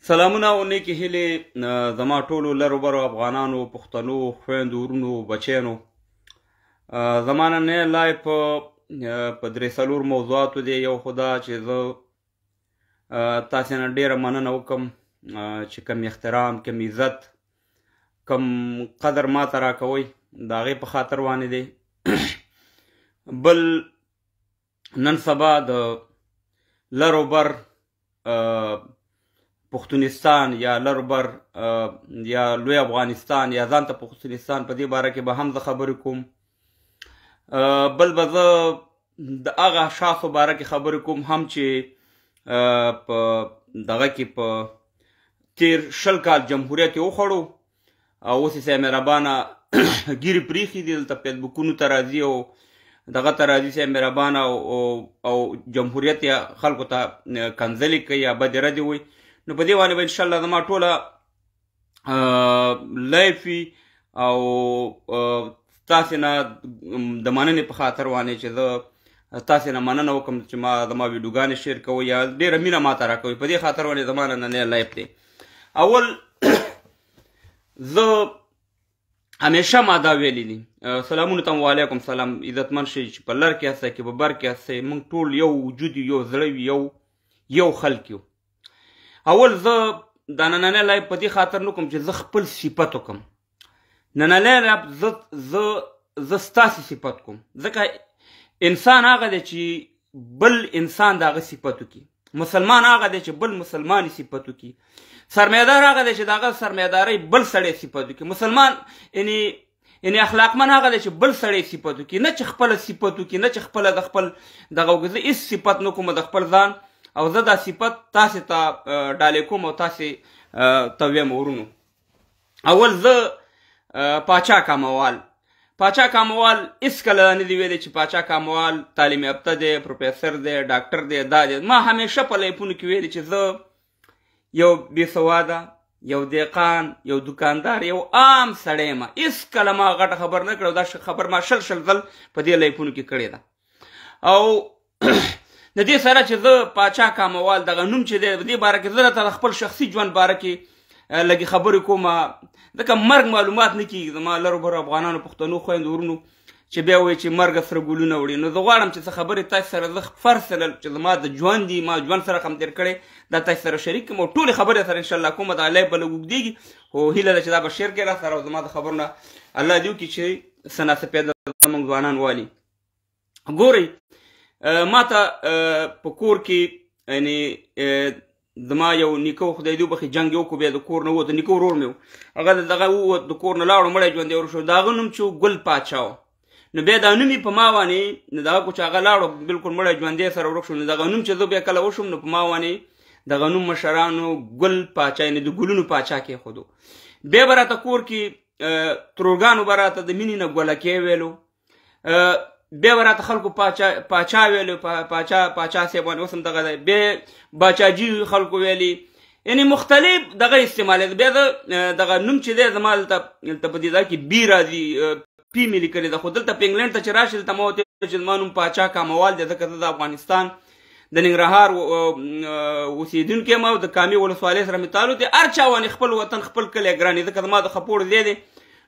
سلامونه او نیکې هیلې زما ټولو لرو برو افغانانو پښتنو خویندو ورونو بچیانو زما نننی لایف په درې څلور موضوعاتو دی. یو خو دا چې زه تاسې نه ډېره مننه وکړم چې کوم احترام کوم عزت کوم قدر ماته راکوئ د هغې په خاطر باندې دی. بل نن سبا د لر و بر پښتونستان یا لربر یا لوی افغانستان یا ځان ته پښتونستان په دې باره کې به هم زه خبرې کوم. بل به زه د هغه اشخاصو باره کې خبرې کوم هم چې په دغه کې په تیر 20 کال جمهوریت یې وخوړو او اوس یې صاحب مهربانه ګیرې پرېښي دي دلته فیسبوکونو ته راځي او دغه ته راځي صاحب مهربانه او جمهوریت یې خلکو ته کنځلې کوي یا بدې ردې وایي. نو په دې باندې به انشاءالله زما ټوله لایف وي او تاسې نه د مننې په خاطر باندې چې زه تاسې نه مننه وکړم چې ما زما ویډیوګانې شیر کوئ یا ډېره مینه ماته راکوئ. په دې خاطر باندې زما نننی لایف دی. اول زه همیشه ما دا ویلی دي سلامونو ته وعلیکم سلام عزتمن شئ چې په لر کې هستئ که په بر کې هستئ موږ ټول یو وجود یو زړه وي یو خلک یو. اول زه دا نننی لایف په دې خاطر نه کوم چې زه خپل صفت وکړم. نننی لایف زه ستاسې صفت کوم ځکه انسان هغه دی چې بل انسان د هغه صفت وکړي. مسلمان هغه دی چې بل مسلمان صفت وکړي. سرمایهدار هغه دی چې د هغه سرمایهدارۍ بل سړی صفت وکړي. مسلمان یعنې اخلاقمن هغه دی چې بل سړی صفت وکړي، نه چې خپله صفت وکړي، نه چې خپله د خپل دغه وکړي. زه هېڅ صفت نه کوم د خپل ځان او زه دا صفت تاسې ته ډالې کوم او تاسې ته ویم ورونو. اول زه پاچا کاموال هېڅکله نه دي ویلی چې پاچا کاموال تعلیم یافته دی، پروفیسر دی، ډاکټر دی، دا دی. ما همیشه په لایفونو کې ویلي چې زه یو بېسواده، یو دهقان، یو دکاندار، یو عام سړی یم. هېڅکله ما غټه خبر نه کړې او دا خبر ما شل ځل په دې لایفونو کې کړې ده. او د دې سره چې زه پاچا کاموال دغه نوم چې دی په دې باره کې زه درته د خپل شخصي ژوند باره کې لږې خبرې کوم ځکه مرګ معلومات نه کېږي زما لرو برو افغانانو پښتنو خویندو ورونو چې بیا وایي چې مرګ سره ګلونه وړي. نو زه غواړم چې څه خبرې تاسې سره زه فرض سره چې زما د ژوند دي ما ژوند سره هم تېر کړی دا تاسې سره شریک کړم او ټولې خبرې سره انشاءالله کوم دا لایف به لږ اوږدېږي خو هیله ده چې دا به شیر کړې را سره او زما د خبرو نه الله دې وکړي چې څه ناڅه پیدا زموږ ځوانان والي. ګورئ ما ته په کور کې یعنې زما یو نیکه خدای دې وبخښي جنګ یې وکړو بیا د کور نه ووت. نیکه ورور مې و هغه دغه ووت د کور نه لاړو مړی ژوندی ور شو. د هغه نوم چې ګل پاچا و. نو بیا دا نوم یې په ما باندې دغه کړو چې هغه لاړو بلکل مړی ژوندی سره ورک شو. نو دغه نوم چې زه بیا کله وشوم نو په ما باندې دغه نوم مشرانو ګل پاچا یعنې د ګلونو پاچا کېښودو. بیا به راته کور کې ترورګانو به راته د مینې نه ګولکې ویلو. بیا به راته خلکو پاچا ویلو پاچا صاحب باندې اوس هم دغه دی. بیا باچاجي خلکو ویلي یعنې مختلف دغه استعمالېده. بیا دغه نوم چې دی زما دلته په دې ځای کې بي راځي پي مې لیکلې ده خو دلته په انګلینډ ته چې راشي دلته ما ورته ویل چې زما نوم پاچا کاموال دی ځکه زه د افغانستان د ننګرهار اوسېدونکی یم او د کامې ولسوالۍ سره مې تعلق دی. هر چا باندې خپل وطن خپل کلی ګران دی ځکه زما د خپوړ ځای دی.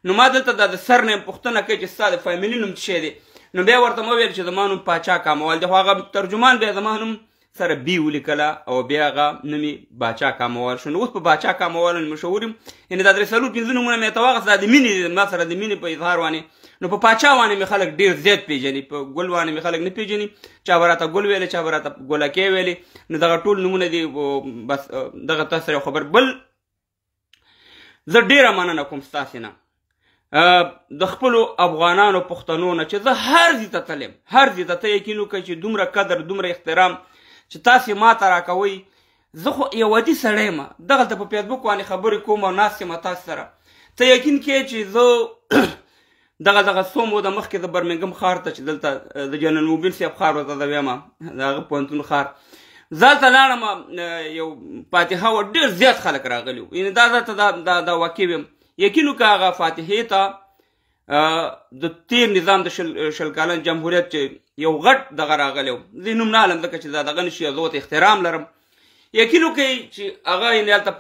نو ما دلته دا د سر نیم پوښتنه کوي چې ستا د فامیلي نوم څه شی دی. نو بیا ورته مو ویل چې زما نوم پاچا کاموال دی خو هغه ترجمان بیا زما نوم سره بي ولیکله او بیا هغه نوم یې باچا کاموال شو. نو اوس په باچا کاموال باندې مشهور یم. یعنې دا 3-4 نومونه مې ته واخېست دا د مینې ما سره د مینې په اظهار باندې. نو په پاچا باندې مې خلک ډېر زیات پیژني، په ګل باندې مې خلک نه پیژني. چا به راته ګل ویلې چا به راته ګولکې ویلې. نو دغه ټول نومونه دي بس دغه تاسو سره یو خبر. بل زه ډېره مننه کوم ستاسې نه د خپلو افغانانو پښتنو نه چې زه هر ځای ته تلم هر ځای ته یقین وکړئ چې دومره قدر دومره احترام چې تاسې ما ته راکوئ. زه خو یو عادي سړی یم دغلته په فیسبوک باندې خبرې کوم او ناست یم تاسو سره. ته یقین کړې چې زه دغه څو موده مخکې د برمنګم ښار ته چې دلته د جنرال موبین صاحب ښار ورته زه ویم د هغه پوهنتون ښار زه هلته لاړم یو فاتحه وه ډېر زیات خلک راغلي وو. یعنې دا ځاته دا واقع ویم یقین وکړه هغه فاتحې ته د تیر نظام د 20 کلن جمهوریت چې یو غټ دغه راغلی و زه نوم نه علم ځکه چې دا دغه نه شي زه ورته احترام لرم. یقین وکړئ چې هغه یعنې هلته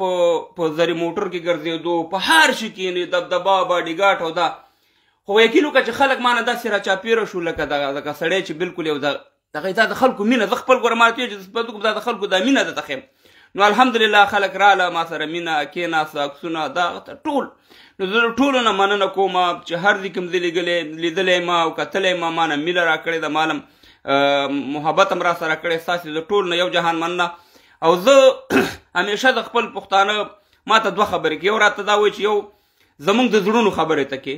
په زري موټر کې ګرځېدو په هر شي کې یعنې دبدبا باډیګارډ او دا خو یقین وکړه چې خلک مانه داسې راچاپېره شو لکه دغه سړی چې بلکل یو دغه دا د خلکو مینه زه خپل ګوره ما ته چې دا د خلکو دا مینه ده ته ښیم نو الحمدلله خلک راله ما سره مینه کېناسته عکسونه دغه ټول نو زه ټولو نه مننه کوم چې هر ځای کوم زه لیدلی ما او کتلی ما مانه مینه را کړې ده مالم محبت هم را سره کړی ستاسې د ټول نه یو جهان مننه او زه همیشه د خپل پښتانه ما ته دوه خبرې کوي یو راته دا وایي چې یو زموږ د زړونو خبرې ته کې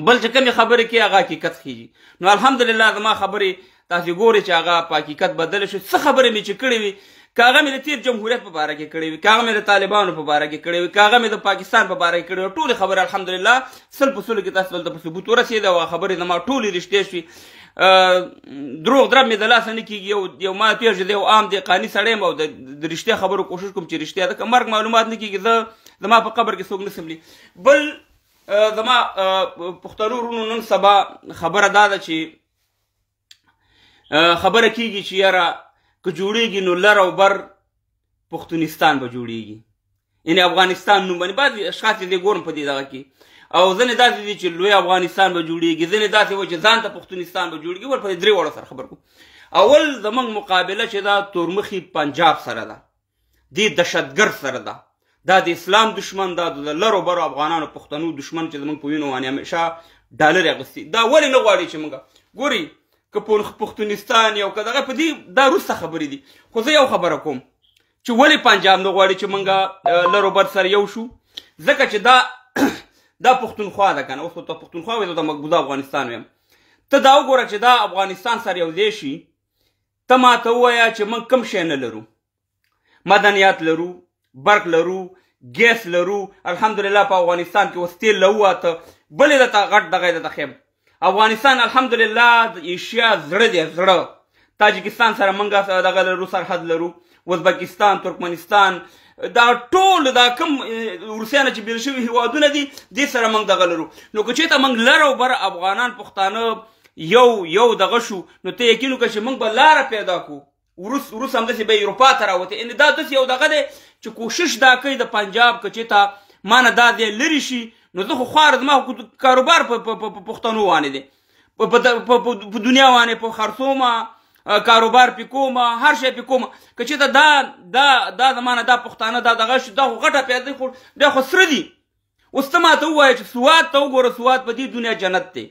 بل چې کومې خبرې کوي هغه حقیقت خیږي نو الحمدلله زما خبرې تاسې ګورئ چې هغه په حقیقت بدله شي څه خبرې مې چې کړې وي که هغه مې د تېر جمهوریت په باره کې کړې وي که هغه مې د طالبانو په باره کې کړې وي که هغه مې د پاکستان په باره کې کړې وي ټولې خبرې الحمدلله 100% کې تاسو دلته په ثبوت ورسېدې او هغه خبرې زما ټولې رښتیا شوي دروغ درب مې د لاسه نه کېږي یو ما پېژنې دی یو عام دی قاني سړی یم او د رښتیا خبرو کوشش کوم چې رښتیا ده که مرګ معلومات نه کېږي زما په قبر کې څوک نه سملي بل زما پښتنو وروڼو نن سبا خبره دا ده چې خبره کېږي چې یاره که جوړېږي نو لر او بر پښتونستان به جوړېږي یعنې افغانستان نوم باندې بعضې اشخاص یې ګورم په دې دغه کې او ځینې داسې دي چې لوی افغانستان به جوړېږي ځینې داسې وایي چې ځان ته پښتونستان به جوړېږي ول په دې درې واړو سره خبر کوم اول زموږ مقابله چې دا تورمخي پنجاب سره ده دې دهشتګرد سره ده دا د اسلام دشمن دا د لرو برو افغانانو پښتنو دشمن چې زموږ په وینو باندې همیشه ډالر اخیستي دا ولې نه غواړي چې موږ ګورئ که پښتونستان یو که دغه په دې دا وروسته خبرې دي خو زه یو خبره کوم چې ولې پنجاب نه غواړي چې موږ لرو بر سره یو شو ځکه چې دا پښتونخوا ده که نه اوس ته پښتونخوا وایي زه د مقبوضه افغانستان ویم ته دا وګوره چې دا افغانستان سره یو ځای شي ته ماته ووایه چې موږ کوم شی نه لرو مدنیات لرو برق لرو ګیس لرو الحمدلله په افغانستان کې اوس تیل لوواته بلې درته غټ دغه یې درته ښیم افغانستان الحمدلله د ایشیا زړه دی زړه تاجکستان سره موږ دغه لرو سرحد لرو ازبکستان ترکمنستان دا ټول دا کوم روسیه نه چې بیل شوي هیوادونه دي دې سره موږ دغه لرو نو که چېرته موږ لر او بر افغانان پښتانه یو دغه شو نو ته یقین وکړه چې موږ به لاره پیدا کړو روس همداسې به اروپا ته راوتې یعنې دا داسې یو دغه دی چې کوشش دا کوي د پنجاب که چېرته مانه دا دی لرې شي نو زه خو خوار زما کاروبار په پښتنو باندې دی په دنیا باندې په خرڅومه کاروبار پې کومه هر شی پې کومه که چېرته دا زمانه دا پښتانه دا دغه شي دا خو غټه پیدا خو دا خو سره دي اوس ته ماته ووایه چې سوات ته وګوره سوات په دې دنیا جنت دی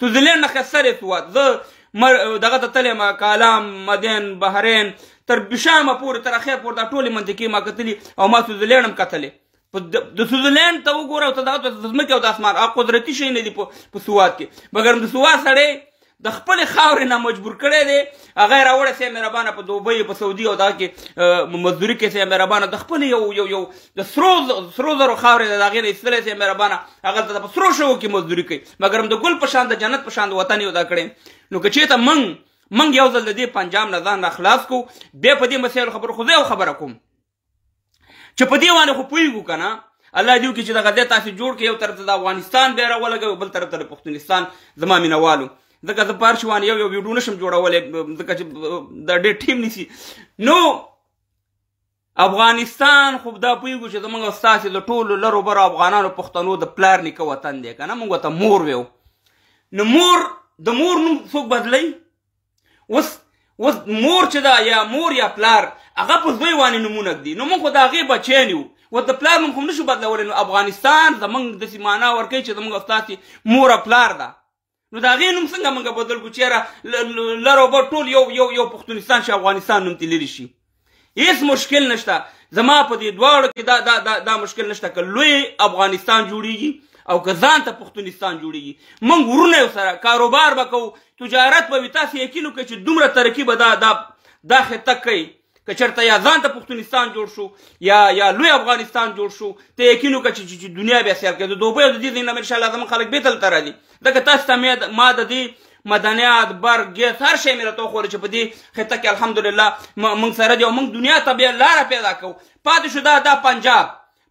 سویزرلینډ نه ښایسته دی سوات زه دغه ته تللی یم کالام مدین بحرین تر بشامه پورې تر اخیر پورې دا ټولې منطقې ما کتلي او ما سویزرلینډ هم کتلی د سویزرلینډ ته وګوره او ته دغه د ځمکې او د اسمان هغه قدرتي شی نه دي په سوات کې مګر د سوات سړی د خپلې خاورې نه مجبور کړی دی هغه یې راوړی سي مهربانه په دوبۍ په سعودي او دغه کې مزدوري کې سي مهربانه د خپلې یو د سرو زرو خاورې د هغې نه ایستلی سي مهربانه هغه ته په سرو شګو کې مزدوري کوي مګر هم د ګل په شان د جنت په شان د وطن یې ادا کړی نو که چېرته موږ یو ځل د دې پنجاب نه ځان راخلاص کړو بیا په دې مسایلو خبرو خو زه یو خبره کوم چې په دې باندې خو پوهېږو که نه الله دې وکړي چې دغه ځای تاسې جوړ کړي یو طرف ته د افغانستان بیا راولګوي بل طرف ته د پښتونستان زما مینهوالو ځکه زه په هر شي باندې یو ویډیو نشم جوړولی ځکه چې دا ډېر ټیم نیسي نو افغانستان خو دا پوهېږو چې زموږ ستاسې د ټولو لرو برو افغانانو پښتنو د پلار نیکه وطن دی که نه موږ ورته مور ویو نو د مور نوم څوک بدلوي اوس مور چې ده یا مور یا پلار هغه په زوی باندې نومونه ږدي نو موږ خو د هغې بچیان یو و د پلار نوم خو هم نشو بدلولی نو افغانستان زموږ داسې معنا ورکوي چې زموږ ستاسې مور او پلار ده نو د هغې نوم څنګه موږ بدل کړو چې یاره لر او بر ټول یو پښتونستان شي افغانستان نوم ترې لرې شي هېڅ مشکل نشته زما په دې دواړو کې دا مشکل نشته که لوی افغانستان جوړېږي او که ځان ته پښتونستان جوړېږي موږ ورونه یو سره کاروبار به کوو تجارت به وي تاسې یقین وکړئ چې دومره ترقي به دا خطه کوي که چېرته یا ځان ته پښتونستان جوړ شو یا لوی افغانستان جوړ شو ته یقین وکړه چې دنیا بیا سیال کوي د دوبۍ او د دې ځای نه انشاءالله زموږ خلک بېرته دلته راځي ځکه تاسو ته ما د دې مدنیات برق ګیس هر شی مې راته وښولی چې په دې خطه کې الحمدلله موږ سره دي او موږ دنیا ته بیا لاره پیدا کوو پاتې شو دا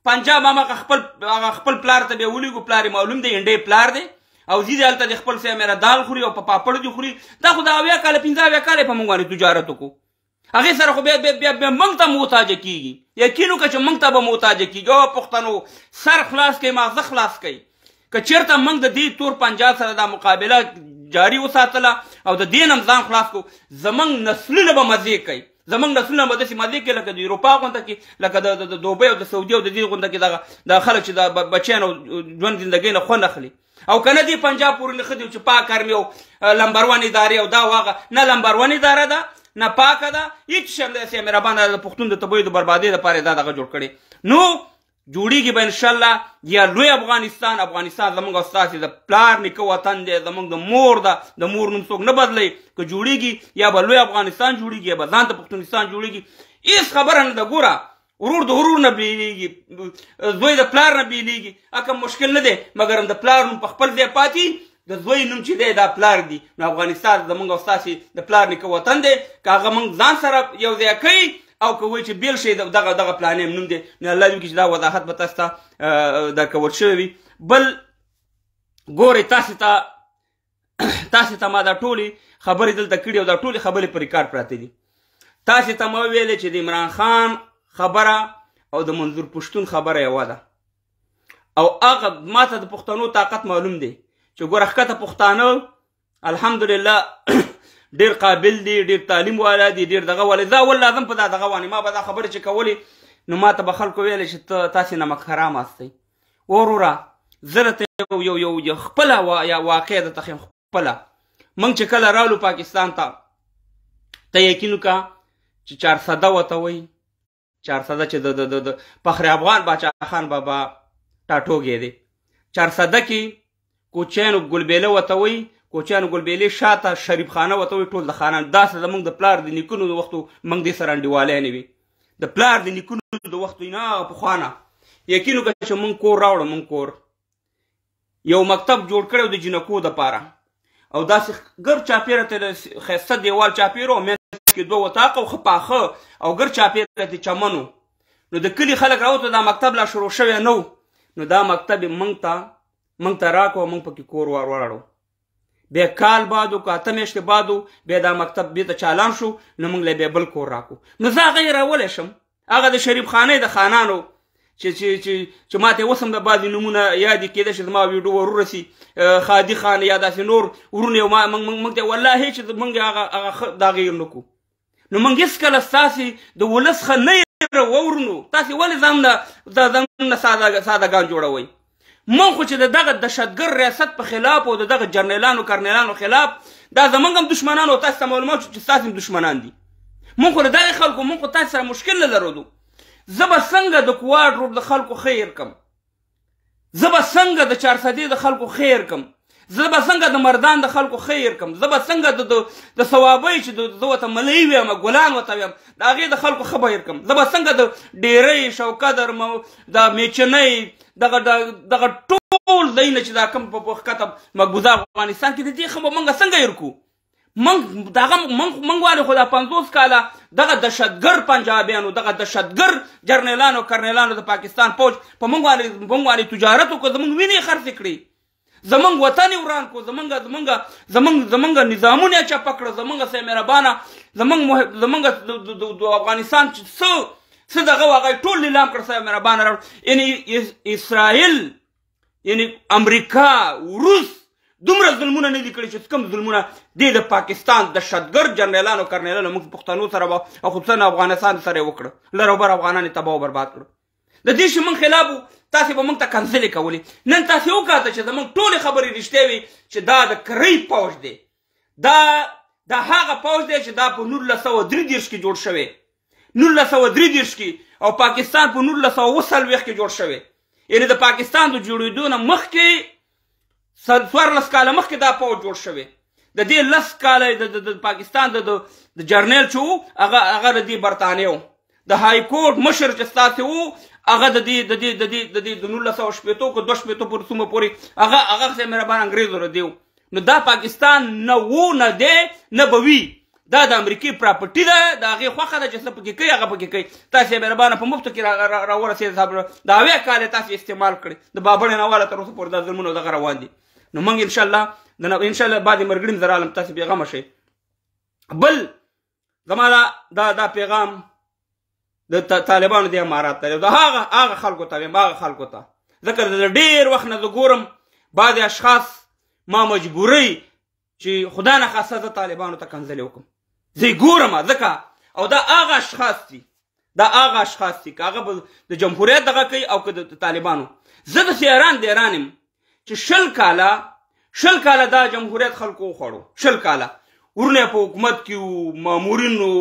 پنجاب هماغه خپل پلار ته بیا ولیږو پلار یې معلوم دی انډۍ پلار دی او ځي دې هلته د خپل سیمېره دال خوري او په پاپړ دي خوري دا خو د 80 کاله 50 کاله په موږ باندې تجارت وکړو هغې سره خو بیا موږ ته محتاجه کېږي. یقین وکړه چې موږ ته به محتاجه کېږي. او پښتنو سر خلاص کوي، ماغزه خلاص کوي. که چېرته موږ د دې تور پنجاب سره دا مقابله جاري وساتله او د دې نه ځان خلاص کړو، زموږ نسلونه به مزې کوي. زموږ نسلونه به داسې مزې کوي لکه د اروپا غونډه کې، لکه د دوبۍ او د سعودي او د دې غونډه کې دغه خلک چې د بچیان او ژوند زندګۍ نه خوند اخلي. او که نه دې پنجاب پورې نښه دي چې پاک ارمي او لمبر ون ادارې او دا واغه نه لمبر ون اداره ده نه پاکه ده، هېڅ شی هم داسې مهربانه د پښتون د تبۍ د بربادۍ دپاره دا دغه جوړ کړی. نو جوړیږي به انشاءالله یا لوی افغانستان. افغانستان زموږ او ستاسې د پلار نیکه وطن دی، زموږ د مور ده، د مور نوم څوک نه بدلوي. که جوړیږي یا به لوی افغانستان جوړیږي یا به ځان ته پښتونستان جوړیږي. هېڅ خبره نه ده. ګوره ورور د ورور نه بیلیږي، زوی د پلار نه بیلیږي. اکه مشکل نه دی، مګر د پلار نوم په خپل ځای پاتې، د زوی نوم چې دی دا پلار دی. نو افغانستان زموږ او ستاسې د پلار نیکه وطن دی. که هغه موږ ځان سره یو ځای کوي او که وایي چې بیل شي دغه پلانې نوم دی، نو الله دې وکړي چې دا وضاحت به تاسو ته درکول شوی وي. بل ګورئ تاسې ته ما دا ټولې خبرې دلته کړي او دا ټولې خبرې په ریکارډ پراته دي. تاسې ته ما ویلې چې د عمران خان خبره او د منظور پښتون خبره یوه ده. او هغه ما ته د پښتنو طاقت معلوم دی چې ګوره ښکته پښتانه الحمدلله ډېر قابل دي، ډېر تعلیم والا دي، ډېر دغه والا. زه اول لازم په دا دغه وانې ما به دا خبرې چې کولې نو ما ته به خلکو ویلی چې تاسې نمک حرام هستئ. وروره زه درته یو خپله واقع درته ښیم. خپله موږ چې کله راغلو پاکستان ته یقین وکړه چې 400 ورته وایي. 400 چې د فخر افغان باچا خان بابا ټاټوګی دی. 400 کې کوچیانو ګلبیله ورته وایي. کوچیانو ګلبیلې شاته شریف خانه ورته وایي. ټول د خانان داسې زموږ د پلار د نیکونو د وختو موږ دې سره انډیوالی نه وي. د پلار د نیکونو د وختو نه پخوا نه یقین وکړه چې موږ کور راوړو. موږ کور یو مکتب جوړ کړی د جنکو دپاره او داسې ګر چاپېره ته ښایسته دیوال چاپېره او منځ کې 2 وطاقه او ښه پاخه او ګر چاپېره ته چمن و. نو د کلي خلک راوته دا مکتب لا شروع شوی نه و. نو دا مکتب یې موږ ته راکړو او موږ پکې کور وراړو. بیا کال بعد و که 8 میاشتې بعد و بیا دا مکتب بیرته چالان شو. نو موږ له بیا بل کور راکړو. نو زه هغه یې راولی شم. هغه د شریف خانې د خانانو چې ما ته اوس هم د بعضې نومونه یاد کېده چې زما ویډیو ورورسي خادي خان یا داسې نور ورونه یو موږ ته والله چې موږ هغه دا غیر نه کړو. نو موږ هېڅکله ستاسې د ولس ښه نه یې وورنو. تاسې ولې ځانونه سادهګان جوړوئ؟ موږ خو چې د دغه دهشتګر ریاست په خلاف او د دغه جرنیلانو کرنیلانو خلاف دا زموږ هم دشمنان او تاسو ته معلومات چې ستاسو هم دشمنان دي. موږ خو د دغې خلکو موږ خو تاسو سره مشکل نه لرو. زه به څنګه د کوارډ د خلکو خیر کم؟ زه به څنګه د 400 د خلکو خیر کم؟ زه به څنګه د مردان د خلکو خیر کم؟ زه به څنګه د ثوابۍ چې زه ورته ملۍ ویم ګلان ورته ویم د هغې د خلکو ښه خیر کم؟ زه به څنګه د ډیرۍ شوقدر د میچنۍ دغه ټول ځایونه چې دا کوم په ښکته مقبوضه افغانستان کې د دې ښه به موږ څنګه هېر کړو؟ موږ وایو خو دا 50 کاله دغه دهشتګر پنجابیانو دغه دهشتګر جرنیلانو کرنیلانو د پاکستان فوج په موږ باندې تجارت وکړو. زموږ وینې خرڅې کړې، زموږ وطن یې وران کړو، زموږ نظامونه یې چپه کړه، زموږ سه مهربانه زموږ د افغانستان چې څه دغه هغه ټول نیلام کړ. سه مهربانه راوړ. یعنې اسرائیل یعنې امریکا روس دومره ظلمونه نه دي کړي چې کوم ظلمونه دی د پاکستان دهشتګر جرنیلانو کرنیلانو موږ پښتنو سره او خصوصا افغانستان سره یې وکړه. لر او بر افغانان یې تباه او برباد کړو. د دې چې موږ خلاف وو تاسې به موږ ته کنسلې کولې. نن تاسې وکاته چې زموږ ټولې خبرې رښتیا وي چې دا د کرۍ پوج دی. دا هغه پوج دی چې دا په 1933 کې جوړ شوی. 1933 کې او پاکستان په 1940 کې جوړ شوی. یعنې د پاکستان د جوړېدو نه مخکې 14 کاله مخکې دا پوج جوړ شوی. د دې 10 کاله د پاکستان د جرنیل چې وو هغه د دې برطانیه وو. د های کورټ مشر چې ستاسې وو هغه د 1980 که 280 پورې څومره پورې هغه مهربان انګریزو را دی. نو دا پاکستان نه وو نه دی نه به وي. دا د امریکې پراپرټي ده، د هغې خوښه ده چې څه پکې کوي هغه پکې کوي. تاسې مهربانه په مفتو کې راورسېد صاحب د اویا کال تاسې استعمال کړي. د بابړې نواله تر اوسه پورې دا ظلمونه دغه روان دي. نو موږ انشاءالله بعد مرګړي زه رالم تاسې بېغمه شئ. بل زما دا پیغام د طالبانو د امارات ته د هغه خلکو ته وایم، هغه خلکو ته، ځکه د ډېر وخت نه زه ګورم بعضې اشخاص ما مجبورۍ چې خدا نه خواسته زه طالبانو ته کنځلې وکړم، زه یې ګورم ځکه. او دا هغه اشخاص دي، دا هغه اشخاص دي که هغه به د جمهوریت دغه کوي او که د طالبانو. زه داسې حیران یم چې 20 کاله دا جمهوریت خلکو وخوړو، 20 کاله ورونه په حکومت کې وو، مامورینو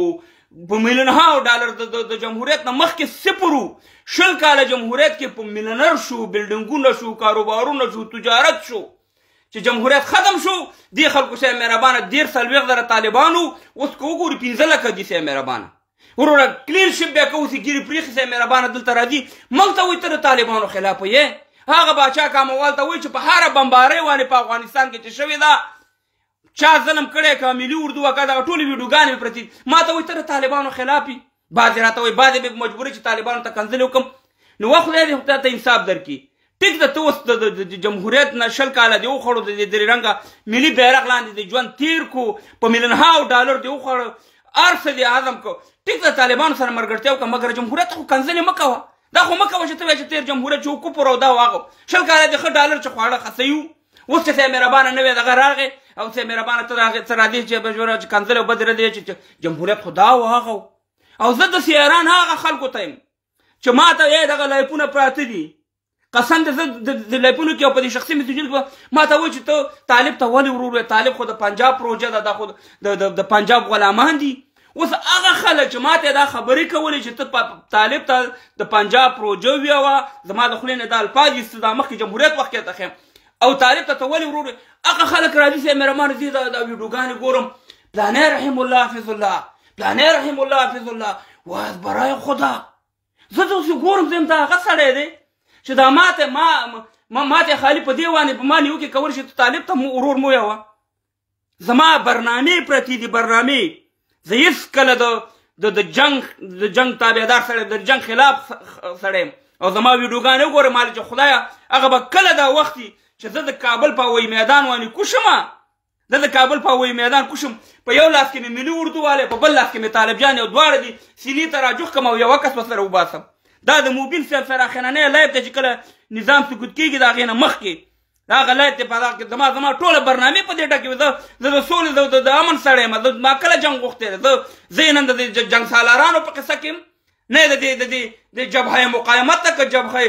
په میلیونها ډالر د جمهوریت نه مخکې صفر وو. 20 کاله جمهوریت کې په میلیونر شو، بلډینګونه شو، کاروبارونه شو، تجارت شو. چې جمهوریت ختم شو دې خلکو سره مهربانه 1.40 طالبانو، اوس که وګوري 15 لکه دي سره مهربانه. وروره کلین شپ بیا که اوسې ګیرې پرېښي سره مهربانه دلته راځي موږ ته وایي ته د طالبانو خلاف یې. هغه باچا کاموال ته وایي چې په هره بمبارۍ باندې په افغانستان کې چې شوې ده چا ظلم کړی که ملي اردو وکړه دغه ټولې ویډیوګانې مې پرتې ما ته وایي ته د طالبانو خلاف یې. بعضې راته وایي بعضې مې مجبورې چې طالبانو ته کنځلې وکړم. نو وا خدای دې خدای ته انصاف درکړي. ټیک ده ته اوس د جمهوریت نه 20 کاله دې وخوړو، د درې رنګه ملي بیرغ لاندې د ژوند تیر کو، په میلیونها ډالر دې وخوړو، هر څه دې هضم کو. ټیک ده طالبانو سره ملګرتیا وکړه، مګر جمهوریت خو کنځلې مه کوه. دا خو مه کوه چې ته وایې چې تېر جمهوریت چې کفر او دا واغو 20 کاله دې ښه ډالر چې خواړه خصوي وو، اوس چې څه مهربانه نه وې دغه راغې او څه مهربانه ته راځې چې کنځلې او بدرې دی چې جمهوریت خو دا واغو. او زه داسې حیران هغه خلکو ته یم چې ما ته یې دغه لایفونه پراته دي، قسم دې زه د لایفونو کې او په دې شخصي میسیجونو کې ما ته وایي چې ته طالب ته ولې ورور وې؟ طالب خو د پنجاب پروژه ده، دا خو د پنجاب غلامان دي. اوس هغه خلک چې ما ته دا خبرې کولې چې ته طالب ته د پنجاب پروژه ویوه، زما د خولې نه دا الفاظ ایسته دا مخکې جمهوریت وخت کې ته ښیم، او طالب ته ولې ورور وې؟ هغه خلک راځي چې مهربانه زه دا ویډیوګانې ګورم، پلانی رحم الله حفظ الله، پلانی رحم الله حفظ الله، واز برای خدا. زه ته اوس ګورم زه یم دا هغه سړی دی چې دا ماته خالي په دې وانې په ما نیوکې کولی شي ته طالب ته ورور مو ویوه. زما برنامې پرتې دي، برنامې. زه هېڅکله د جنګ تابعدار سړی، د جنګ خلاف سړی یم، او زما ویډیوګانې وګوره مالې چې خدایه هغه به کله دا وخت وي چې زه د کابل په هوایي میدان باندې کوشمه، زه د کابل په هوایي میدان کوشم، په یو لاس کې مې ملي اردو والی، په بل لاس کې مې طالب جان، یو دواړه دي سینې ته راجوخ کړم او یوه کس به سره وباسم. دا د موبین صاحب سره اخرنی لایف دی چې کله نظام سقوط کېږي د هغې نه مخکې د هغه لایف دی په هغه کې زما ټوله برنامې په دې ډکې وي. زه د سولې د امن سړی یم، ما کله جنګ غوښتی دی، زه یې نن د جنګ سالارانو په قصه کې یم، نه د جبهه مقاومت ته که جبهه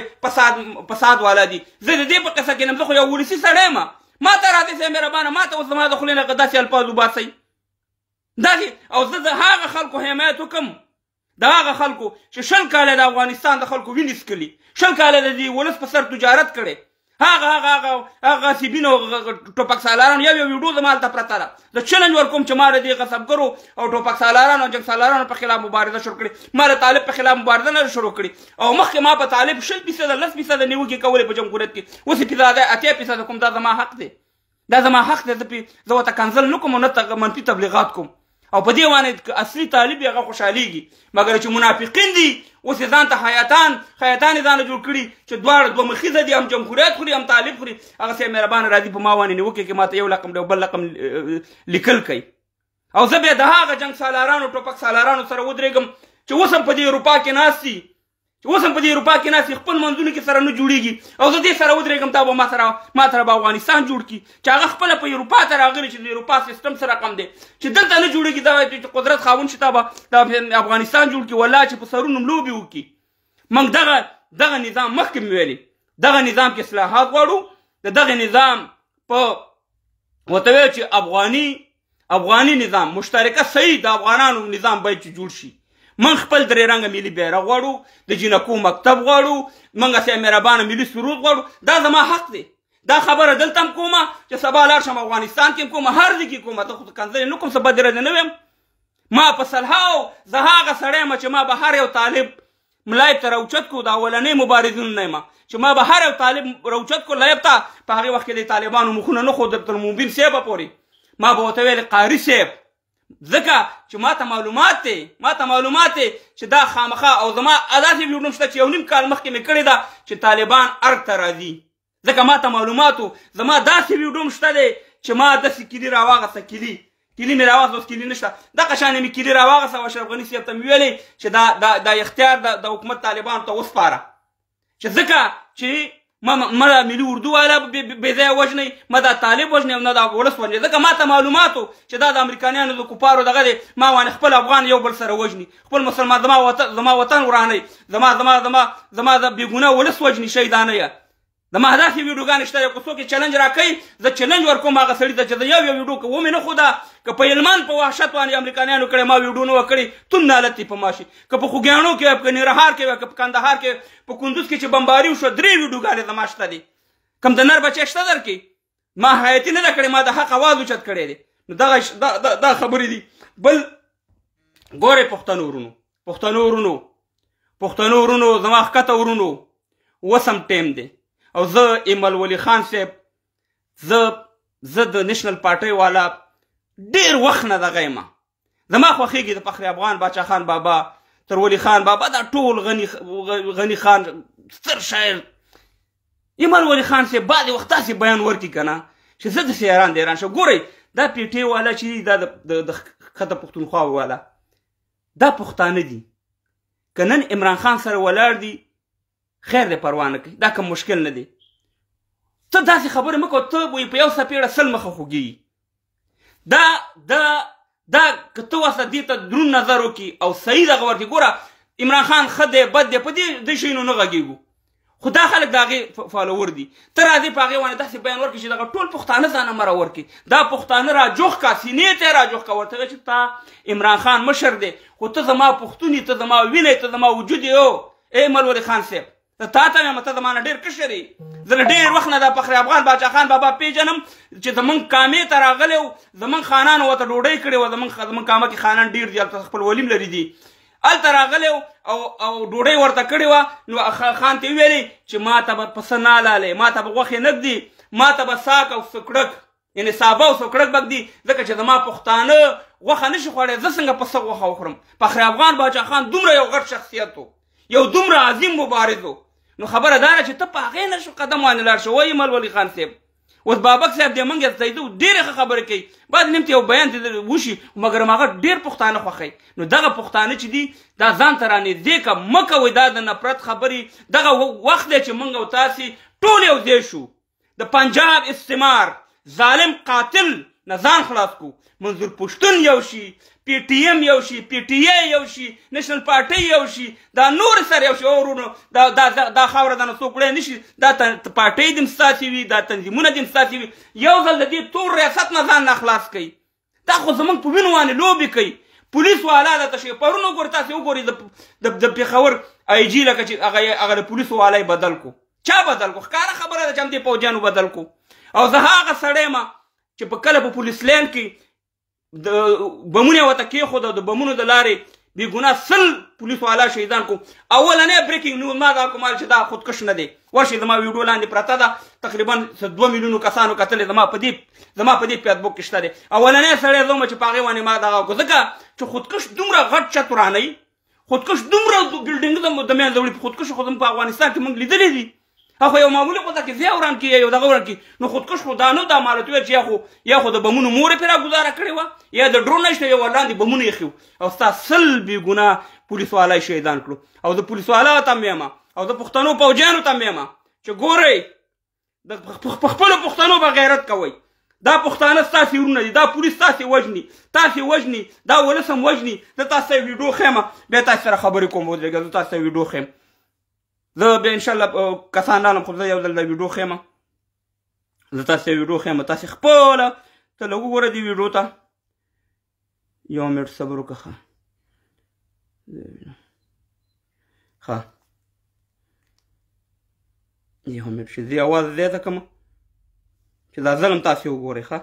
فساد والا دي، زه د دې په قصه کې یم. زه خو یو ولسي سړی یم، ما ته راځئ صاحب مهربانه ما ته اوس زما د خولې نه داسې الفاظ وباسئ داسې. او زه د هغه خلکو حمایت وکړم، د هغه خلکو چې 20 کاله د افغانستان د خلکو وینې څکلي، 20 کاله د دې ولس په سر تجارت کړی، هغه سیبین او ټوپک سالاران یو ویډیو زما هلته پرته ده. زه چلنج ورکوم چې ما د دې غصبګرو او ټوپک سالارانو او جنګ سالارانو په خلاف مبارزه شروع کړې، ما د طالب په خلاف مبارزه نه شروع کړې. او مخکې ما په طالب 20% 10% نیوکې کولې په جمهوریت کې، اوس یې 80% کوم. دا زما حق دی، دا زما حق دی. زه ورته کنځل نه کوم او نه منفي تبلیغات کوم، او په دې باندې اصلي طالب هغه خوشحالېږي. مګر چې منافقین دي اوس یې ځان ته خیاطان یې ځانه جوړ کړي چې دواړه دوه مخیزه دي، هم جمهوریت خوري هم طالب خوري. هغه سړی مهربانه راځي په ما باندې نیوکې کې ما ته یو رقم دی او بل رقم لیکل کوي، او زه بیا د هغه جنګ سالارانو ټوپک سالارانو سره ودرېږم چې اوس هم په دې اروپا کې ناست دي، خپل منځونو کې سره نه جوړېږي، او زه دې سره ودرېږم دا به ما سره به افغانستان جوړ کړي چې هغه خپله په اروپا ته راغلي چې د اروپا سیستم سره رقم دی چې دلته نه جوړېږي. دا چې قدرت خاوند شي تا به افغانستان جوړ کړي، والله چې په سرونو لوبې وکړي. موږ دغه نظام مخکې مې ویلي، دغه نظام کې اصلاحات غواړو. د دغه نظام په ورته ویل چې افغاني نظام مشترکه صحیح د افغانانو نظام باید چې جوړ شي. من خپل درې رنګه ملي بیرغ غواړو، د جینکو مکتب غواړو، موږ هسې مهربانه ملي سرود غواړو. دا زما حق دی، دا خبره دلته هم کومه چې سبا لاړ شم افغانستان کې هم کومه، هر ځای کې کومه. ته خو کنځلې نه کوم، څه بدې ورځې نه ویم. ما په صلحاو زه هغه سړی یم چې ما به هر یو طالب لایب ته راوچت کړو، د اولنۍ مبارزینو نه یم چې ما به هر یو طالب راوچت کړو لایب ته. په هغې وخت کې د طالبانو مخونه نه ښودل تر موبین صاحبه پورې. ما به ورته ویل قاري صاحب، ځکه چې ما ته معلومات دی چې دا خامخا، او زما داسې ویډیو شته چې 1.5 کال مخکې مې کړې ده چې طالبان ارګ ته راځي، ځکه ما ته معلومات و. زما داسې ویډیو شته دی چې ما داسې کلي راواغسته، کلي کیلي مې راواخله، اوس کیلي نشته. دغه شان مې کیلي راواغسته او اشرف غني صاحب ته مې ویلې چې دا اختیار د حکومت طالبانو ته وسپاره، چې ځکه چې ما دا ملي اردو والا بې ځایه وژنئ، ما دا طالب وژنئ او نه دا ولس وژنئ. ځکه ما ته معلومات و چې دا د امریکایانو د کفارو دغه دی. ما وانه خپل افغان یو بل سره وژني، خپل مسلمان زما وطن ورانئ، زما د بېګناه ولس وژني، شهیدانه. زما داسې ویډیوګانې شته، که څوک یې چلنج راکوي زه چلنج ورکوم هغه سړي ته چې زه یو ویډیو که ومې نه خو دا که په هلمند په وحشت باندې امریکایانو کړی ما ویډیو نه وه کړې توند حالت یې په ما شي، که په خوږیاڼو کې وه، که ننګرهار کې وه، که په کندهار کې، په کندوز کې چې بمباري وشوه 3 ویډیوګانې زما شته دي. کوم د نر بچی شته در کې ما حیاتي نه ده کړې، ما د حق اواز اوچت کړی دی. نو دا خبرې دي. بل ګورئ پښتنو ورونو زما ښکته ورونو وسم ټیم دی او زه ایمل ولی خان صاحب زه د نیشنل پارټۍ والا ډېر وخت نه دغه یم. زما خوښېږي د فخر افغان باچا خان بابا، تر ولی خان بابا، دا ټول غني خان ستر شاعر. ایمل ولی خان صاحب بعضې وخت داسې بیان ورکړي که نه چې زه داسې حیران شم. ګورئ دا پیټۍ والا چې دا د ښکته پښتونخوا والا دا پښتانه دي، که نن عمران خان سره ولاړ دي خیر دی پروا نه کوي، دا کوم مشکل نه دی. ته داسې خبرې مه کوه، ته به په یو څپېړه 100 مخه خوږېږي. دا که ته ورسره دې ته دروند نظر وکړي او صحیح دغه ورکړي. ګوره عمران خان ښه دی بد دی په دې شیانو نه غږېږو، خو دا خلک د هغې فالوور دي. ته راځې په هغې باندې داسې بیان ورکړي چې دغه ټول پښتانه ځانه مه راورکړي. دا پښتانه راجوخ کا، سینې ته یې راجوخ کا، ورته وایه چې تا عمران خان مشر دی خو ته زما پښتون یې، ته زما وینه یې، ته زما وجود یې. ایمل ولی خان صاحب تا ته وایم ته زما نه ډېر کشر یې. زه له ډېر وخت نه دا فخر افغان باچا خان بابا پیژنم چې زمونږ کامې ته راغلی و، زمونږ خانانو ورته ډوډۍ کړې وه. زمونږ کامه کې خانان ډېر دي، هلته خپل ولیم لري دي، هلته راغلی و او ډوډۍ ورته کړې وه. نو خان ته یې ویلې چې ما ته به پسه نه حلالې، ما ته به غوښې نه ږدي، ما ته به ساک او سکړک یعنې سابه او سکړک به ږدي، ځکه چې زما پښتانه غوښه نه شي خوړی، زه څنګه پسه غوښه وخورم. فخر افغان باچا خان دومره یو غټ شخصیت و، یو دومره عظیم مبارز و. نو خبره دا ده چې ته په هغې نه شو قدم باندې لاړ شو. وایي ایمل ولی خان صاحب اوس بابک صاحب دی موږ یې ځایدو ډېرې ښه خبرې کوي، بعد نیم ته یو بیان وشي مګر هغه ډېر پښتانه خوښوي. نو دغه پښتانه چې دي دا ځان ته رانږدې که مه کوئ، دا د نفرت خبرې. دغه وخت دی چې موږ او تاسې ټول یو ځای شو، د پنجاب استعمار ظالم قاتل نه ځان خلاص کړو، منظور پښتون یو شي، پی ټي ایم یو شي، پی ټي ای یو شي، نیشنل پارټۍ یو شي، دا نور سره یو شي. ورونو دا خاوره دا نه څوک وړی نه شي، دا پارټۍ دې هم ستاسې وي، دا تنظیمونه دې هم ستاسې وي. یو ځل د دې ټول ریاست نه ځان نه خلاص کوي. دا خو زموږ په وینو باندې لوبې کوي. پولیس والا درته شي پرون وګورئ، تاسې وګورئ د پېښور آی جي لکه چې هغه د پولیسو والا یې بدل کو. چا بدل کو؟ ښکاره خبره ده چې همدې پوځیانو بدل کو. او زه هغه سړی یم چې په کله په پولیس لین کې د بمونه ورته کېښوده، د بمونو د لارې بېګناه 100 پولیس والا شهیدان کو. اولنی بریکینګ نیوز ما دا کومال چې دا خودکش نه دی، ورشئ زما ویډیو لاندې پرته ده، تقریبا 2 میلیونو کسانو کتلې، زما په دې فیسبوک کې شته دی. اولنی سړی زه وم چې په هغې باندې ما دغه وکړو، ځکه چې خودکش دومره غټ چت ورانوي، خودکش دومره بلډینګ د منځه وړي. خودکش خو زموږ په افغانستان کې موږ لیدلی دي، هغه یو معمولي خو کې ځای وران کړي یو دغه وران کړي. نو خودکش خو دا نه دا مالت ویل چې یا خو د بمونو مور یې پرې راګزاره کړې وه، یا د ډرون نشته یو لاندې بمونه یې ایښي او ستا 100 بېګناه پولیس والا یې شهیدان کړو. او د پولیس والا ته هم یم او د پښتنو پوځیانو ته هم یم چې ګورئ په خپلو پښتنو به غیرت کوئ. دا پښتانه ستاسې ورونه دي، دا پولیس تاسې وژني، دا ولس هم وژني. زه تاسو ته ویډیو ښیم، بیا تاسو سره خبرې کوم. ودرېږه زه تاسو ته ویډیو ښیم، زه بیا انشاءالله کسان رالم، خو زه یو ځل د ویډیو ښیم، زه تاسو ته ویډیو ښیم. تاسې خپله ته لږ وګوره دې ویډیو ته، یو منټ صبر وکړه. ښه یو منټ چې زه اواز زیاته کړم چې دا ظلم تاسې وګورئ. ښه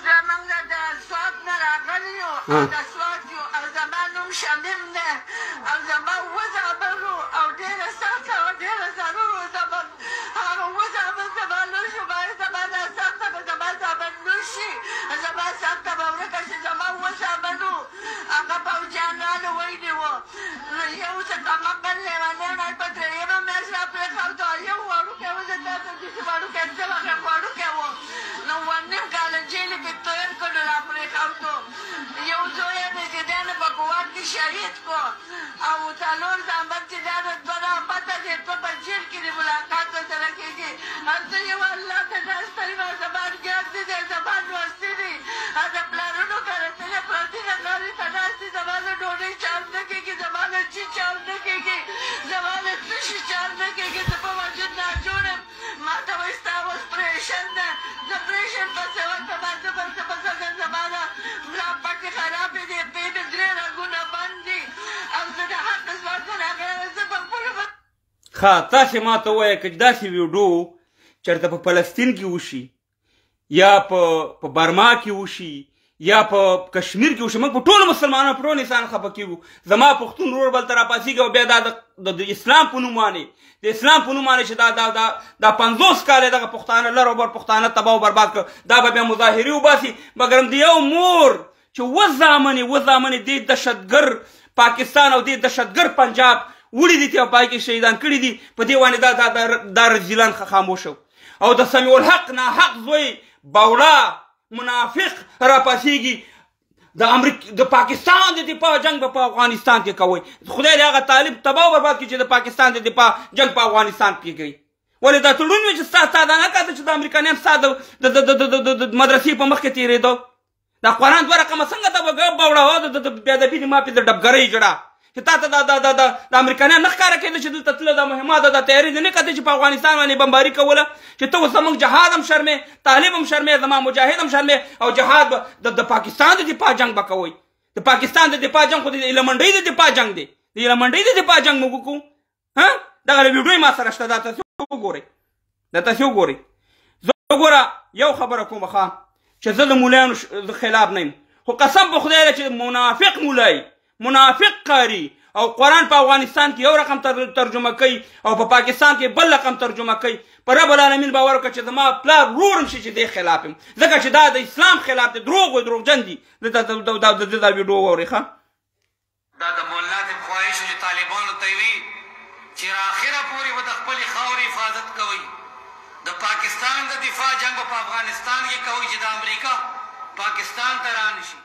زمونږ د سوات نه راغلي یو او د سوات یو او زما نوم شمیم دی او زما 7 زامن وو او ډېره سخته وه، ډېره ضرور وو زمون. هغه 7 زامن زما لوی شو، باید زما دا سخته به زما زامن لوی شي، زما سخته به ورکه شي. زما 7 زامن وو، هغه پوځیانانو ویلي وو. یو څه تمقل لیونی په 3مه میاشت را پرېښود او یو وړوکی و، زه تاسو چې وړوکی څه وخت وړوکی و، نو 1.5 کاله جیل کې تېر کړو را پرېښود. دې شهید کو او څلور زامن چې دا د دوه پته دې په جیل کې د ملاقات سره کېږي هلته یو الله ته ناستی وه زمان ګیان دي دی زمان لوستي دي د پلارونو کرتلې پرتې نندارې ته ناست دي زما د ډوډۍ چار نه کېږي زما د چي چار نه کېږي زما د څه شي چار نه کېږي زه په مسجد ناجوړ یم ما ته وایي ستا اوس پرېشن ده زه پرېشن پسې ورکړم زه به څه پسې زما د ملا پټې خرابې دي پې مې درې رګونه بند دي او زه د حق ځواکونه راغلی زه په خپلو ښه تاسې ما ته ووایه که داسې ویډیو چېرته په فلسطین کې وشي یا په برما کې وشي یا په کشمیر کې وشي موږ په ټولو مسلمانانو په ټول انسان خفه کېږو زما پښتون ورور بلته راپاڅېږي او بیا دا د اسلام په نوم باندې د اسلام په نوم باندې چې دا 50 کاله دغه پښتانه لر او بر پښتانه تباه او برباد کړ دا به بیا مظاهرې وباسي مګر د یو مور چې اووه زامنې دې دهشتګر پاکستان او دې دهشتګر پنجاب وړي دي او پای کې شهیدان کړي دي په دې باندې دا رزیلان خاموش او د سمیع الحق ناحق زوی باوړه منافق راپاسېږي د پاکستان د دفاع جنگ په افغانستان کې کوي خدای دې هغه طالب تباه او برباد کړي چې د پاکستان د دفاع جنگ په افغانستان کې کوي ولې دا تړون وي چې ستا دا نه کاته چې د امریکایانو ستا د مدرسې په مخ کې تېرېدو دا قرآن 2 رقمه څنګه ته به باوړه د بېادبي دې ما پې د ډبګرۍ جوړه چې تا ته د امریکایانو نه ښکاره کېده چې دلته تله دا مهمه ده تیاري دې نه کتې چې په افغانستان باندې بمباري کوله چې ته اوس زموږ جهاد هم شرمې طالب هم شرمې زما مجاهد هم شرمې او جهاد د پاکستان د دفاع جنګ به کوئ د پاکستان د دفاع جنګ خو د ایلمنډۍ د دفاع جنګ دی د ایلمنډۍ د دفاع جنګ موږ وکړو دغه ویډیو ما سره شته دا تاسې وګورئ زه وګوره یو خبره کوم ښه چې زه د مولایانو خلاف نه یم خو قسم په خدای دی چې منافق مولای منافق قاری او قرآن په افغانستان کې یو رقم ترجمه کوي او په پاکستان کې بل رقم ترجمه کوي په رب العالمین باور وکړه چې زما پلار ورور هم شي چې دې خلاف یم ځکه چې دا د اسلام خلاف دی دروغ وایي دروغجن دي دا ویډیو واورئ ښه دا د مولا د خواهش چې طالبانو ته وي چې اخره پورې به د خپلې خاورې حفاظت کوي د پاکستان د دفاع جنګ په افغانستان کې کوي چې د امریکا پاکستان ته رانشي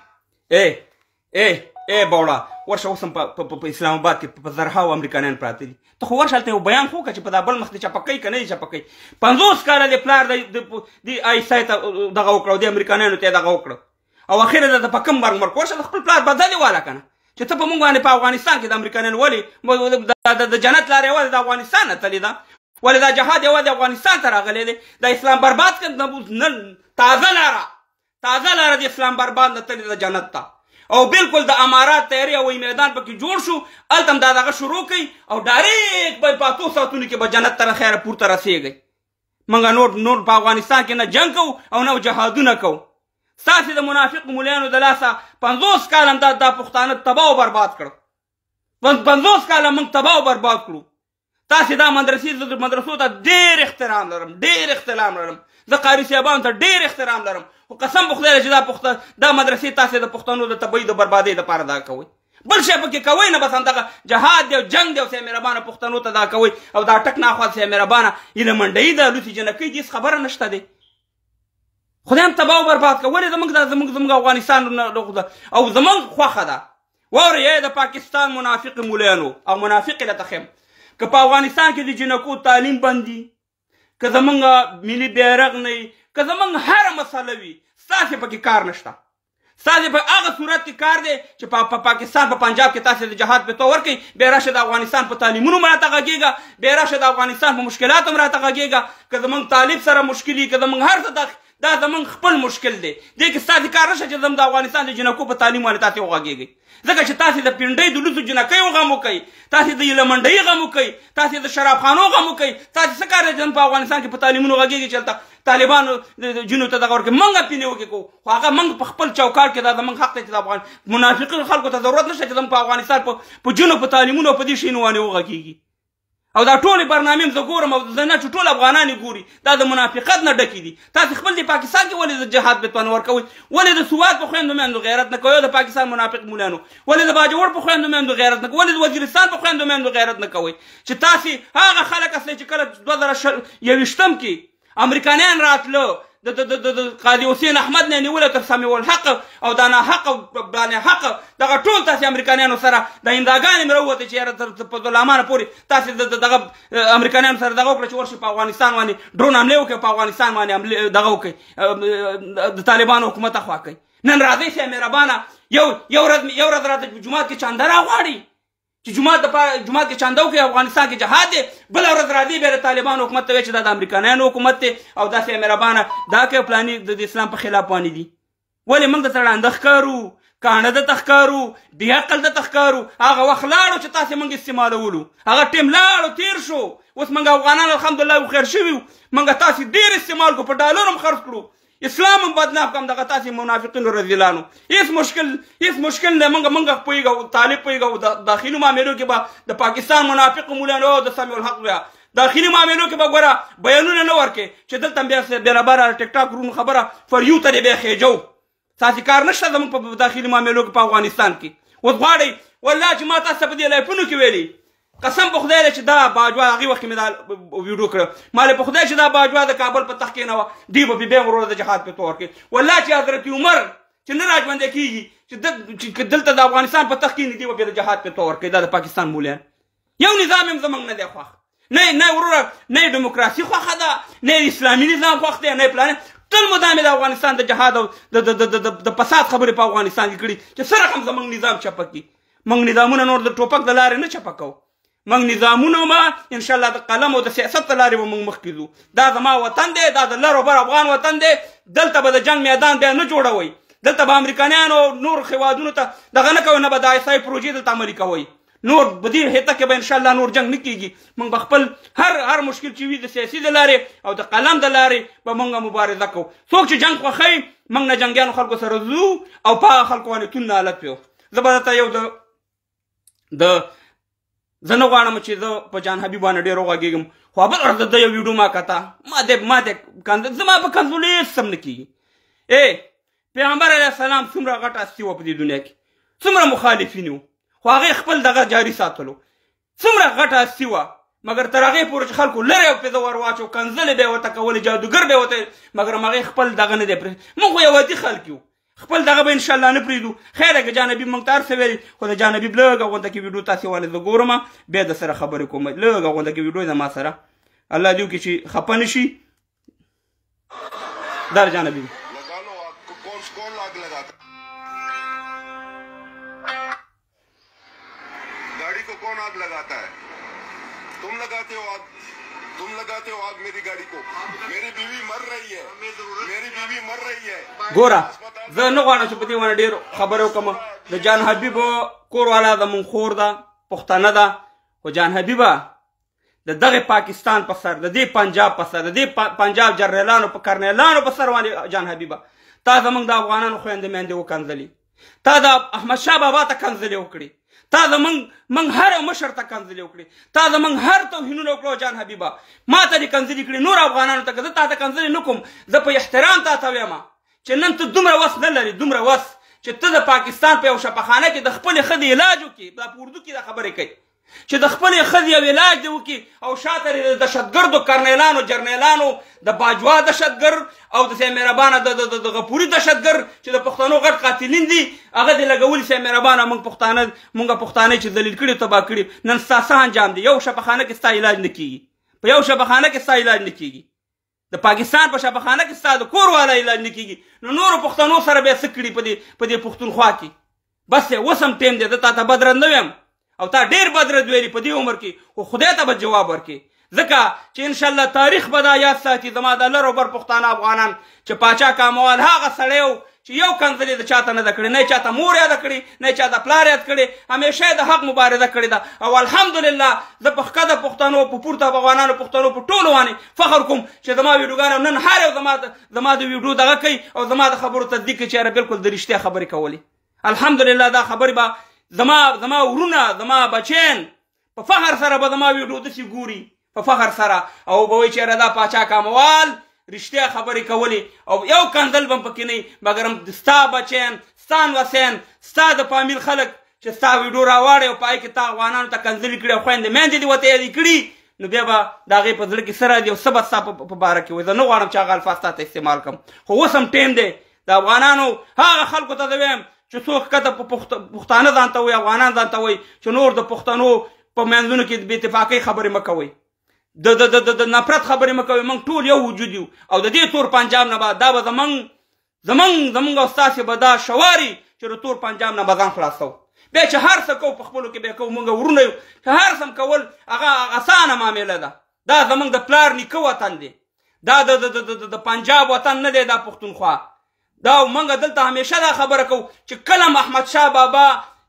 باوړه ورشه اوس هم په اسلام آباد کې په زرهاو امریکایان پراته دي ته خو ورشه هلته یو بیان خو وکړه چې په دا بل مخ دې چپه کوي که نه دې چپه کوي 50 کاله د پلار د آیسای ته دغه وکړه او د امریکایانو ته یې دغه وکړه او اخره د په کوم مرګ ورشه د خپل پلار بدل یې واله که نه چې ته په موږ باندې په افغانستان کې د امریکایانو ولې د جنت لاره یوازې د افغانستان نه تللې ده ولې دا جهاد یوازې افغانستان ته راغلی دی دا اسلام برباد کړ نن تازه لاره د اسلام برباد نه تللې ده جنت ته او بالکل د امارات تیاری او میدان پکې جوړ شو هلته هم دا دغه شروع کوي او ډایرکټ به په 8 ساعتونو کې به جنت ته خیره پورته رسېږئ موږ نور په افغانستان کې نه جنګ کوو او نه جهادونه کوو ستاسې د منافق مولیانو د لاسه 50 کاله هم دا پښتانه تباه او برباد کړ 50 کاله موږ تباه او برباد کړو تاسې دا مدرسو ته ډېر احترام لرم زه قاري صاحبانو ته ډېر احترام لرم خو قسم په خدای چې دا مدرسې تاسې د پښتنو د تبعید د بربادۍ دپاره دا کوئ بل شی پکې کوئ نه بس همدغه جهاد دی او جنګ دی او سیه مهربانه پښتنو ته دا کوئ او دا ټک ناخوا سیه مهربانه هیله منډۍ ده لوڅې جنکۍ دي هېڅ خبره نشته دی خدای هم تباه او برباد کوه ولې زموږ افغانستان او زموږ خوښه ده واورئ ای د پاکستان منافق مولیانو او منافق یې راته ښیم که په افغانستان کې د جنکو تعلیم بند دي که زموږ ملي بیرغ نه وي که زموږ هره مسله وي ستاسې پکې کار نشته ستاسې په هغه صورت کې کار دی چې په پاکستان په پنجاب کې تاسې د جهاد په تو ورکوئ بیا راشه د افغانستان په تعلیمونو هم راته غږېږه بیا راشه د افغانستان په مشکلاتو هم راته غږېږه که زموږ طالب سره مشکل وي که زموږ هر څه دا زموږ خپل مشکل دی دې کې ستاسې کار نشته چې زموږ د افغانستان د جنکو په تعلیم باندې تاسې وغږېږئ ځکه چې تاسې د پنډۍ د لوڅو جنکیو غم وکئ تاسې د هیلهمنډۍ غم وکئ تاسې د شرابخانو غم وکئ تاسې څه کار دی چې په افغانستان کې په تعلیمونو غږېږي چې هلته طالبانو جنو ته دغه ورکړي موږ پینې وکړي کوو خو هغه موږ په خپل چوکاټ کې دا زموږ حق دی چې د افغان منافقین خلکو ته ضرورت نشته چې زموږ په افغانستان په جنو په تعلیمونو او په دې شیانو باندې وغږېږي او دا ټولې برنامې زه ګورم او زه نه چې ټول افغانان یې ګوري دا د منافقت نه ډکې دي تاسې خپل د پاکستان کې ولې د جهاد بتوان ورکوئ ولې د سوات په خویندو میندو غیرت نه کوئ د پاکستان منافق مولیانو ولې د باجوړ په خویندو میندو غیرت نه کوئ ولې د وزیرستان په خویندو میندو غیرت نه کوئ چې تاسې هغه خلک اصلي چې کله 2021 کې امریکایان راتله د قاضي حسین احمد نه نیوله تر سمیع الحق او دا ناحق باندې حق دغه ټول تاسې امریکایانو سره د هنداګانې مې راووتې چې یاره په غلامانو پورې تاسې دغه امریکایانو سره دغه وکړه چې ورشي په افغانستان باندې ډرون حملې وکړي په افغانستان باندې دغه وکړي د طالبانو حکومت اخوا کوي نن راځئ صاحب مهربانه یو ورځ راته په جومات کې چانده راغواړي چې جومات کې چانده وکړي افغانستان کې جهاد دی بله ورځ راځي بیا د طالبانو حکومت ته وایي چې دا د امریکایانو حکومت دی او داسې مهربانه دا کوي پلاني د اسلام په خلاف باندې دي ولې موږ درته ړانده ښکارو کاڼه درته ښکارو بې عقل درته ښکارو هغه وخت لاړو چې تاسې موږ استعمالولو هغه ټیم لاړو تېر شو اوس موږ افغانان الحمدلله خیر شوي یو موږ تاسې ډېر استعمال کړو په ډالرو هم خرڅ کړو اسلام هم بدنام کړم دغه تاسې منافقینو رذیلانو هېڅ مشکل نه موږ پوهېږو طالب پوهېږو د داخلي معاملو کې به د پاکستان منافق مولانو د سمیع الحق بیا داخلي معاملو کې به ګوره بیانونه نه ورکړي چې دلته بیا بېرابره ټیک ټاک رونو خبره فریو ته دې بیا خېجو تاسې کار نشته زموږ په داخلي معاملو کې په افغانستان کې اوس غواړئ والله چې ما تاسو ته په دې لایفونو کې ویلي قسم په خدای دی چې دا باجوا هغې وخت کې مې دا ویډیو کړه ما په خدای چې دا باجوا د کابل په تخت کې نه وه دوی به بیا وروره د جهاد په تور کې والله چې حضرت عمر چې نه راژوندی کېږي چې دلته د افغانستان په تخت کې نه دوی به بیا د جهاد په تور کوي دا د پاکستان مولیان یو نظام هم زموږ نه دی خوښ نه وروره نه ډیموکراسي خوښه ده نه اسلامي نظام خوښ دی نه پلان تل مدام د افغانستان د جهاد او د فساد خبرې په افغانستان کې کړي چې څه رقم زموږ نظام چپه کړي موږ نظامونه نور د ټوپک د لارې نه چپه کوو موږ نظامونه به انشاءالله د قلم او د سیاست د لارې به موږ مخکې ځو دا زما وطن دی دا د لر او بر افغان وطن دی دلته به د جنګ میدان بیا نه جوړوئ دلته به امریکایانو نور هېوادونو ته دغه نه کوئ نه به د آیسای پروژې دلته عملي کوئ نور په دې هیته کې به انشاءالله نور جنګ نه کېږي موږ به خپل هر مشکل چې وي د سیاسي د لارې او د قلم د لارې به موږ مبارزه کوو څوک چې جنګ خوښوي موږ نه جنګیانو خلکو سره ځو او په هغه خلکو باندې تون نه حالت پیو زه به درته یو زه نه غواړم چې زه په جان حبیب باندې ډېر وغږېږم خو بل ورځ د یو ویډیو ما کته ما دې زما په کنځلو هېڅ سم نه کېږي پیغمبر علیه السلام څومره غټ هستي وه په دې دنیا کې څومره مخالفین وو خو هغې خپل دغه جاري ساتلو څومره غټه هستي وه مګر تر هغې پورې چې خلکو لرې او پېزه ور واچو کنځلې به یې ورته کولې جادوګر به یې ورته مګر هغې خپل دغه نه دی پرېښی موږ خو یو عادي خلک یو خپل دغه به انشاءالله نه پرېږدو خیره که جان حبیب موږ ته هر څه ویلي خو د جان حبیب لږه غونده کې ویډیو تاسې والې زه ګورم بیا د سره خبرې کوم لږه غونده کې ویډیو زما سره الله دې وکړي چې خفه نه شي دا جان حبیب गाड़ी को कौन आग लगाता है? तुम लगाते हो आग मेरी गाड़ी को। मेरी बीवी मर रही है ګوره زه نه غواړم چې په دې باندې ډېر خبرې وکړم د جان حبیب کور والا زموږ خور ده پښتنه ده خو جان حبیبه د دغه پاکستان په سر د دې پنجاب په سر د دې پنجاب جنرالانو په کرنیلانو په سر باندې جان حبیبه تا زموږ د افغانانو خویندې میندې وکنځلې تا د احمدشاه بابا ته کنځلې وکړې تا زموږ هر مشر ته کنځلې وکړې تا زموږ هر توهینونه وکړو جان حبیبه ما ته دې کنځلې کړې نور افغانانو ته که زه تا ته کنځلې نه کوم زه په احترام تا ته وایم چې نن ته دومره وس نه لرې دومره وس چې ته د پاکستان په یو شفاخانه کې د خپلې ښځې علاج وکړي دا په اردو کې دا خبرې کوي چې د خپلې ښځې یو علاج دې وکړي او شاته د دهشتګردو کرنیلانو جرنیلانو د باجوا دهشتګرد او د صاحب مهربانه د غفوري دهشتګرد چې د پښتنو غټ قاتلین دي هغه دې لګولي صاحب مهربانه موږ پښتانه چې ذلیل کړي تباه کړي نن ستا څه انجام دی یو شفاخانه کې ستا علاج نه کېږي په یو شفاخانه کې ستا علاج نه کېږي د پاکستان په شفاخانه کې ستا د کور والا علاج نه کېږي نو نورو پښتنو سره بیا څه کړي په دې پښتونخوا کې بس اوس هم ټیم دی زه تا ته بدرد نه ویم او تا ډېر بدرد ویلي په دې عمر کې خو خدای ته به جواب ورکړي ځکه چې انشاءالله تاریخ به دا یاد ساتي زما د لر او بر پښتانه افغانان چې پاچا کاموال هغه سړی و چې یو کنځلې د چاته نه ده کړې نه یې چاته مور یاده کړې نه یې چاته پلار یاد کړې همیشه یې د حق مبارزه کړې ده او الحمدلله زه په ښکته پښتنو په پورته افغانانو پښتنو په ټولو باندې فخر کوم چې زما ویډیوګانې نن هر یو زما د ویډیو دغه کوي او زما د خبرو تصدیق کوي چې یاره بلکل د رښتیا خبرې کولې الحمدلله دا خبرې به زما ورونه زما بچین په فخر سره به زما ویډیو داسې ګوري په فخر سره او به وایي چې یاره دا پاچا کاموال رښتیا خبرې کولې او یو کنځل به هم پکې نه وي مګر ستا بچین ستا نوسین ستا د فامیل خلک چې ستا ویډیو راواړی او په هغې کې تا افغانانو ته کنځلې کړي او خویندې میندې دې ورته یادې کړي نو بیا به د هغې په زړه کې څه راځي او څه به ستا په باره کې وایي. زه نه غواړم چې هغه الفاظ تا ته استعمال کړم، خو اوس هم ټیم دی د افغانانو هغه خلکو ته زه وایم چې څوک کته پښتانه ځان ته وایي، افغانان ځان ته وایي، چې نور د پښتنو په منځونو کې د بې اتفاقۍ خبرې مه کوئ، د نفرت خبرې مه کوئ. موږ ټول یو وجود یو او د دې تور پنجاب نه به دا به زمونږ او ستاسې به دا شواري چې د تور پنجاب نه به ځان خلاصوو. بیا چې هر څه کوو په خپلو کې بیا کوو، موږ ورونه یو، چې هر څه کول هغه اسانه معامله ده. دا زمونږ د پلار نیکه وطن دی، دا د پنجاب وطن نه دی، دا پښتونخوا دا. موږ دلته همیشه دا خبره کوو چې کله احمد شاه بابا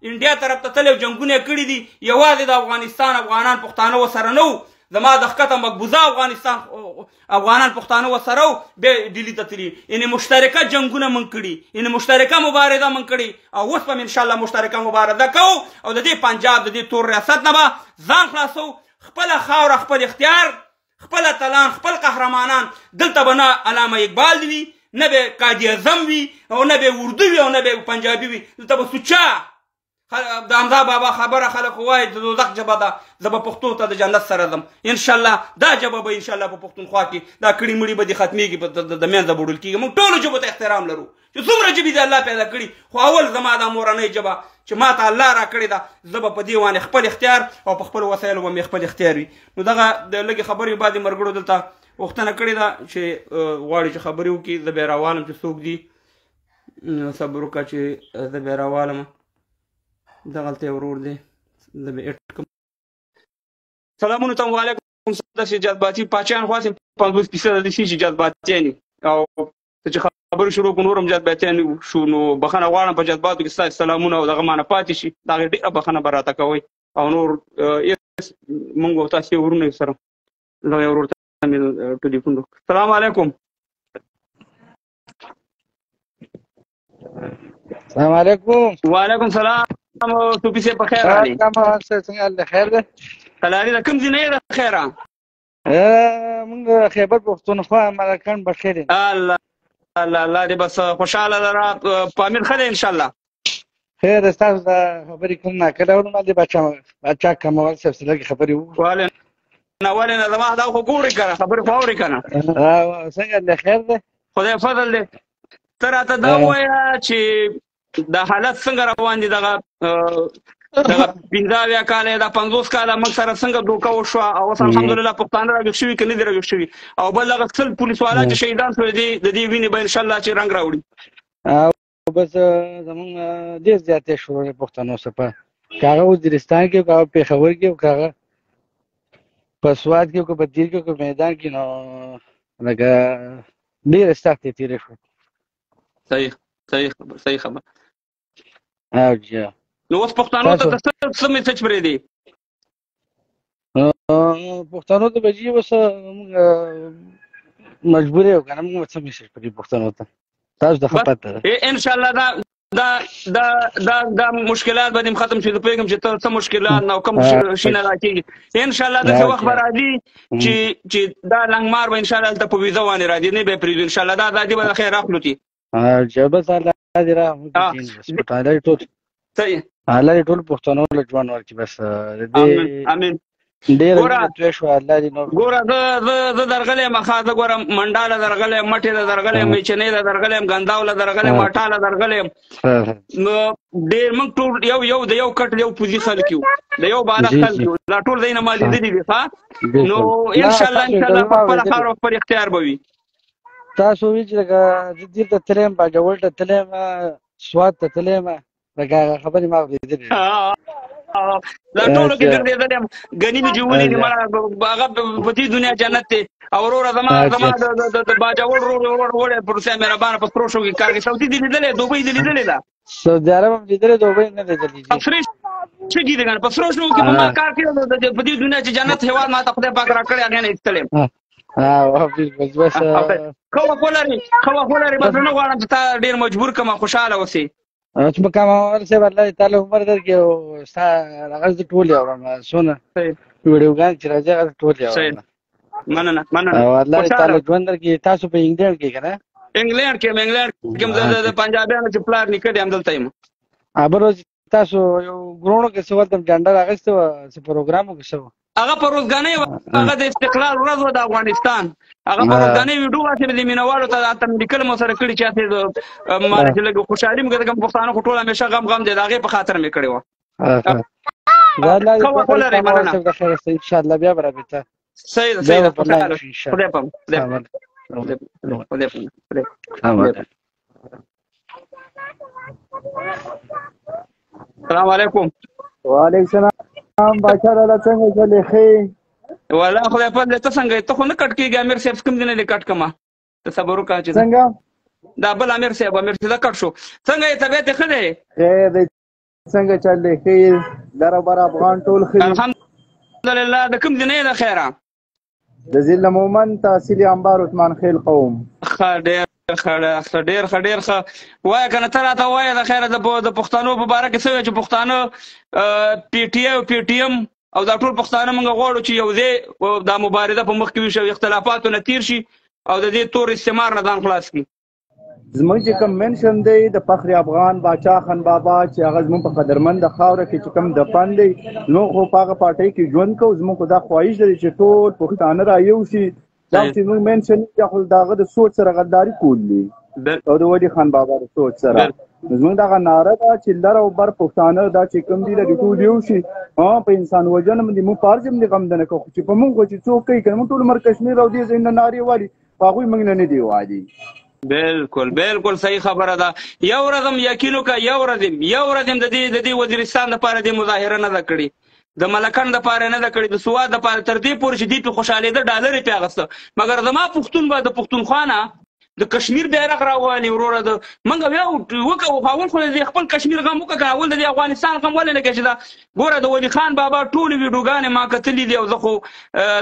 انډیا طرف ته تللی او جنګونه یې کړي دي، یوازې د افغانستان افغانان پښتانه ورسره نه وو، زما د ښکته مقبوضه افغانستان افغانان پښتانه ورسره وو، بیا ډیلي ته تلي. یعنې مشترکه جنګونه موږ کړي، یعنې مشترکه مبارزه موږ کړې، او اوس به هم انشاءالله مشترکه مبارزه کوو او د دې پنجاب د دې تور ریاست نه به ځان خلاصوو. خپله خاوره، خپل اختیار، خپل اتلان، خپل قهرمانان. دلته به نه علامه اقبال وي، نه به قاضي اعظم وي، او نه به اردو وي، او نه به پنجابي وي. دلته به سوچا د حمزه بابا خبره خلک وایي د دوزخ ژبه ده، زه به پښتو ته د جنت سره ځم انشاءالله. دا ژبه به انشاءالله په پښتونخوا کې دا کړي مړي به دې ختمېږي، د منځه به وړل کېږي. موږ ټولو ژبو ته احترام لرو چې څومره ژبې دې الله پیدا کړي، خو اول زما دا مورنۍ ژبه چې ما ته الله را کړې ده، زه به په دې باندې خپل اختیار او په خپلو وسایلو به مې خپل اختیار وي. نو دغه د لږې خبرې بعدې ملګرو دلته غوښتنه کړې ده چې غواړي چې خبرې وکړي. زه بیا راوالم چې څوک دي، صبر وکړه چې زه بیا راوالم. دغلته ورور دی، زه به اډ کړم. سلامونه ته وعلیکم السلام. چې جذباتي پاچیان خواستیم 50% د شي چې جذباتیان او چې خبرې شروع کړو نور هم جذباتیان شو، نو بخښنه غواړم په جذباتو کې ستاسو سلامونه او دغه معنی پاتې شي، د هغې ډېره بخښنه به راته کوئ. او نور موږ او تاسې ورونه سره دغه یو ورور ته مې ټلیفون وکړ. سلام علیکم. السلام علیکم. وعلیکم سلام. توپي صاحب په خیر راغلی؟ څنګه حال دی؟ خیر دی؟ قلاري ده. کوم ځای نه یې د خیره؟ موږ خیبر پښتونخوا ملکان بخیر یم. الله الله الله دې بس خوشحاله لره. پامیر ښه دی انشاءالله؟ خیر. ستاسو د خبرې کوم ناکله اورم دې باچا کمال صاحب سره لږې خبرې وکړو. ولې نه زما دا خو ګورې که نه، خبرې خو اورې که نه. څنګه دی؟ خیر دی؟ خدای فضل دی. ته راته دا ووایه چې دا حالت څنګه روان دي، دغه 15 کاله دا 50 کاله موږ سره څنګه دوکه وشوه، او اوس الحمدلله پښتانه راګښ شوي که نه دي راګښ شوي، او بل هغه 100 پولیس والا چې شهیدان شوي دي د دې وینې به انشاءالله چې رنګ راوړي. بس زمونږ ډېر زیاتې شروع دی پښتنو څخه، که هغه وزیرستان کې، که هغه پېښور کې، که هغه په سوات کې، که په دیر کې، که میدان کې، نو لکه ډېرې سختې تېرې شوې. صحیح خبر. او جی نو اوس پښتنو ته د څه میسج پرېږدي؟ پښتنو ته به جي اوس مجبور یو که نه، موږ څه میسج پرېږدي پښتنو ته؟ تاسو ته ښه پته ده. انشاءالله دا مشکلات به دې ختم شي. زه پوهېږم چې ته څه مشکلات او کوم شي نه راکېږي. انشاءالله داسې وخت به راځي چې دا لنګمار به انشاءالله هلته په ویزه باندې راځي، نه به یې پرېږدو انشاءالله. دا ازادي به د خیر اخلو چې بس الله دې رحم وکړي. الله دې ټول پښتنو له ژوند ورکړي. بس امین. ډېره توی شوه. الله دې نور ګوره زه درغلی یم ښه. زه ګوره منډا له درغلی یم، مټې له درغلی یم، میچنۍ له درغلی یم، ګنداو له درغلی یم، اټا له درغلی یم. نو ډېر موږ ټول یو د یو کټ یو پوزي خلک یو، د یو بالغ خلک یو. دا ټول ځایونه ما لیدلي دي ښه. نو انشاءالله په خپله خاوره خپل اختیار به وي. تاسو وایئ چې لکه زه دیر ته تللی یم، باجوړ ته تللی یم، سوات ته تللی یم، لکه هغه خبرې ما اورېدلې دي. دا ټولو کې ګرځېدلی یم، ګني مې چې ولې دي مړه هغه په دې دنیا جنت دی. او وروره زما د باجوړ ورور وړی په روسیه مهربانه په سرو شو کې کار کوي. سعودي دې لیدلې؟ دوبۍ دې لیدلې ده؟ سعودي عرب هم لیدلې، دوبۍ نه لیدلې. افریش څه کېږي که نه په سرو شنو کې به ما کار کوي. په دې دنیا چې جنت هېواد ما ته خدای پاک راکړی هغې نه ایستلی یم. بس ښه وخت ولرې. بس نه غواړم چې تا ډېر مجبور کړم، خوشحاله اوسې. چې په کامل صاحب الله دې تعالی عمر درکړي، او ستا هغه زه ټول یې اورم، څونه ویډیوګان چې راځي هغه ټول یې اورم. مننه. او الله دې تعالی ژوند درکړي. تاسو په انګلینډ کې که نه؟ انګلینډ کې د پنجابیانو چې پلار نیکه دی همدلته یم. بل ورځ تاسو یو ګروڼو کې څه ورته جنډه راغېستې وه، څه پروګرام وکړو څه وه؟ هغه په روزګانۍ هغه د استقلال ورځ وه د افغانستان هغه په روزګانۍ ویډیو واسې د مینوالو ته ته مې لیکل مو سره کړي چې چې لږ خوشحالي مو کوم پښتانه خو ټول همیشه غم دی د هغې په خاطر مې کړې وه ان شاء الله بیا به رابطه صحیح ده صحیح ده خدای پام السلام علیکم وعلیکم السلام باچا لاله څنګه چلې ښې والله خدای پاک دې ته څنګه ته خو نه کټ کېږي امیر صاحب کوم دی نه دې کټ کړمه ته صبر وکړه چې څنګه دا بل امیر صاحب دا کټ شو څنګه یې طبیعت یې ښه دی خیر دی څنګه چلې ښې دربار افغان ټول ښه الحمدلله د کوم دی نه یې د خیره د ضلع مومن تحصیلي انبار عثمان خیل قوم ښه ډېر ښه وایه که نه ته راته وایه د خیره د پښتنو په باره کې څه وایي چې پښتانه پی ټي آی او پی ټي ایم او دا ټول پښتانه موږ غواړو چې یو ځای دا مبارزه په مخ کې وشي او اختلافاتو نه تېر شي او د دې تور استعمار نه ځان خلاص کړي زموږ چې کوم منشن دی د فخر افغان باچا خان بابا چې هغه زموږ په قدرمند خاوره کې چې کوم دفن دی نو خو په هغه پارټۍ کې ژوند کوو زموږ خو دا خواهش دی چې ټول پښتانه رایو شي دا چې موږ منشن چې خو د هغه د سوچ سره غداري کول دي او د ولي خان بابا د سوچ سره زموږ دغه ناره ده چې لر او بر پښتانه دا چې کوم دي د ټول یو شي په انسان وجنه باندې موږ فرض هم دي غم نه کوو چې په موږ چې څوک کوي که موږ ټول مر کشمیر او دې ځای نه نارې والي په هغوی موږ نه دي وادي بالکل صحیح خبره ده یو ورځ هم یقین وکړه یو ورځ هم د دې وزیرستان دپاره دې مظاهره نه ده کړې د ملکن دپاره نه ده کړې د سوات دپاره تر دې پورې چې دوی پرې خوشحالېده ډالر یې پرې اخیسته مګر زما پښتون به د پښتونخوا نه د کشمیر بیرغ راوالي وروره د موږ بیا وکړو اول خو د خپل کشمیر غم وکړه که اول د افغانستان غم ولې نه کوې چې دا ګوره د ولي خان بابا ټولې ویډیوګانې ما کتلي دي او زه خو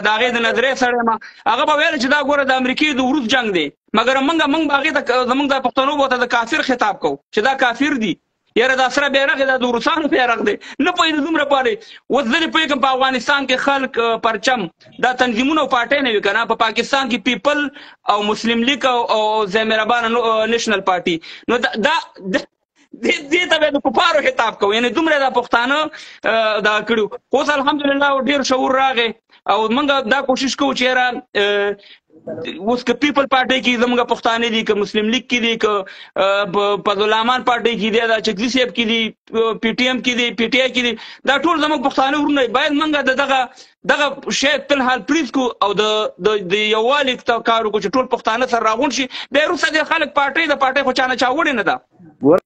د هغې د نظرې سړی یم هغه به ویل چې دا ګوره د امریکې د وروس جنګ دی مګر موږ به هغې ته زموږ د پښتنو به ورته د کافر خطاب کوو چې دا کافر دي یاره دا سره بیرغ دا د روسانو بیرغ دی نه پوهېږي دومره پالې اوس زه دې پوهېږم په افغانستان کې خلک پرچم دا تنظیمونه او پارټۍ نه وي که نه په پاکستان کې پیپل او مسلم لیگ او زیمربانه نیشنل پارټي نو دا دې ته به د کفارو خطاب کوو یعنې دومره دا پښتانه دا کړي اوس الحمدلله ډېر شعور راغی او موږ دا کوشش کوو چې یاره اوس که پیپل پارټۍ کې زموږ پښتانه دي که مسلم لیگ کې دي که فضلالرحمان پارټۍ کې دي دا چکزي صاحب کې دي پی ټي ایم کې دي پی ټي آی کې دي دا ټول زموږ پښتانه ورونه باید موږ د دغه شی تل حال پریز کړو او د یووالي کار وکړو چې ټول پښتانه سره راغونډ شي بیا وروسته د خلک پارټۍ د پارټۍ خو چا نه چا وړې نه ده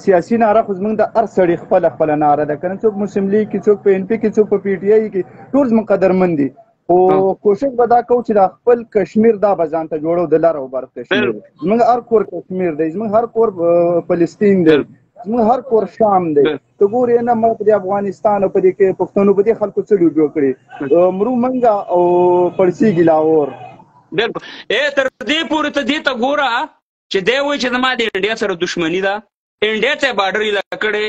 سیاسي ناره خو زموږ د هر سړي خپله ناره ده که نه څوک مسلم لیگ کې څوک په ان پي کې څوک په پی ټي آی کې ټول زموږ قدرمند دي خو کوشش به دا کوو چې د خپل کشمیر دا به ځان ته جوړو د لر او بر کشمیر زموږ هر کور کشمیر دی زموږ هر کور فلسطین دی زموږ هر کور شام دی ته ګورې نه موږ په دې افغانستان او په دې کې پښتنو په دې خلکو څه جوړ کړي مرو منګه او پړسېږي لاهور بالکل تر دې پورې ته دې ته ګوره چې دی وایي چې زما د انډیا سره دښمني ده انډیا ته یې باډر ایله کړې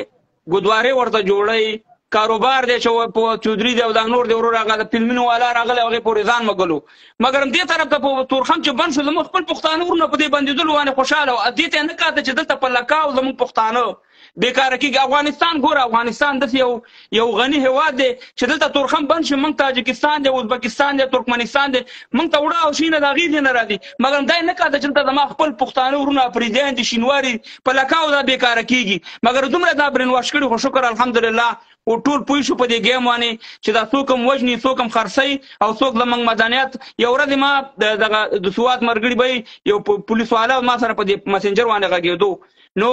ګودوارې ورته جوړوي کاروبار دی چې په چودري دی او دا نور دی ورور هغه د فلمونو والا راغلی هغې پورې ځان مګلو مګر دې طرف ته په تورخم چې بند شو زموږ خپل پښتانه ورونه په دې بندېدلو باندې خوشحاله وو دې ته یې نه کاته چې دلته په لکاو زموږ پښتانه بېکاره کېږي افغانستان ګوره افغانستان داسې یو غني هېواد دی چې دلته تورخم بند شي موږ تاجکستان دی ازبکستان دی ترکمنستان دی موږ ته وړه او شي نه د هغې ځای نه راځي مګر دا یې نه کاته چې دلته زما خپل پښتانه ورونه افریدیان دي شینواري په لکاو دا بېکاره کېږي مګر دومره دا برین واش کړي خو شکر الحمدلله او ټول پوه شو په دې ګیم باندې چې دا څوک هم وژني څوک هم خرڅوي او څوک زموږ مدنیت یو ورځ ما د سوات مرګړي به یو پولیس والا ما سره په دې مسنجر باندې غږېدو نو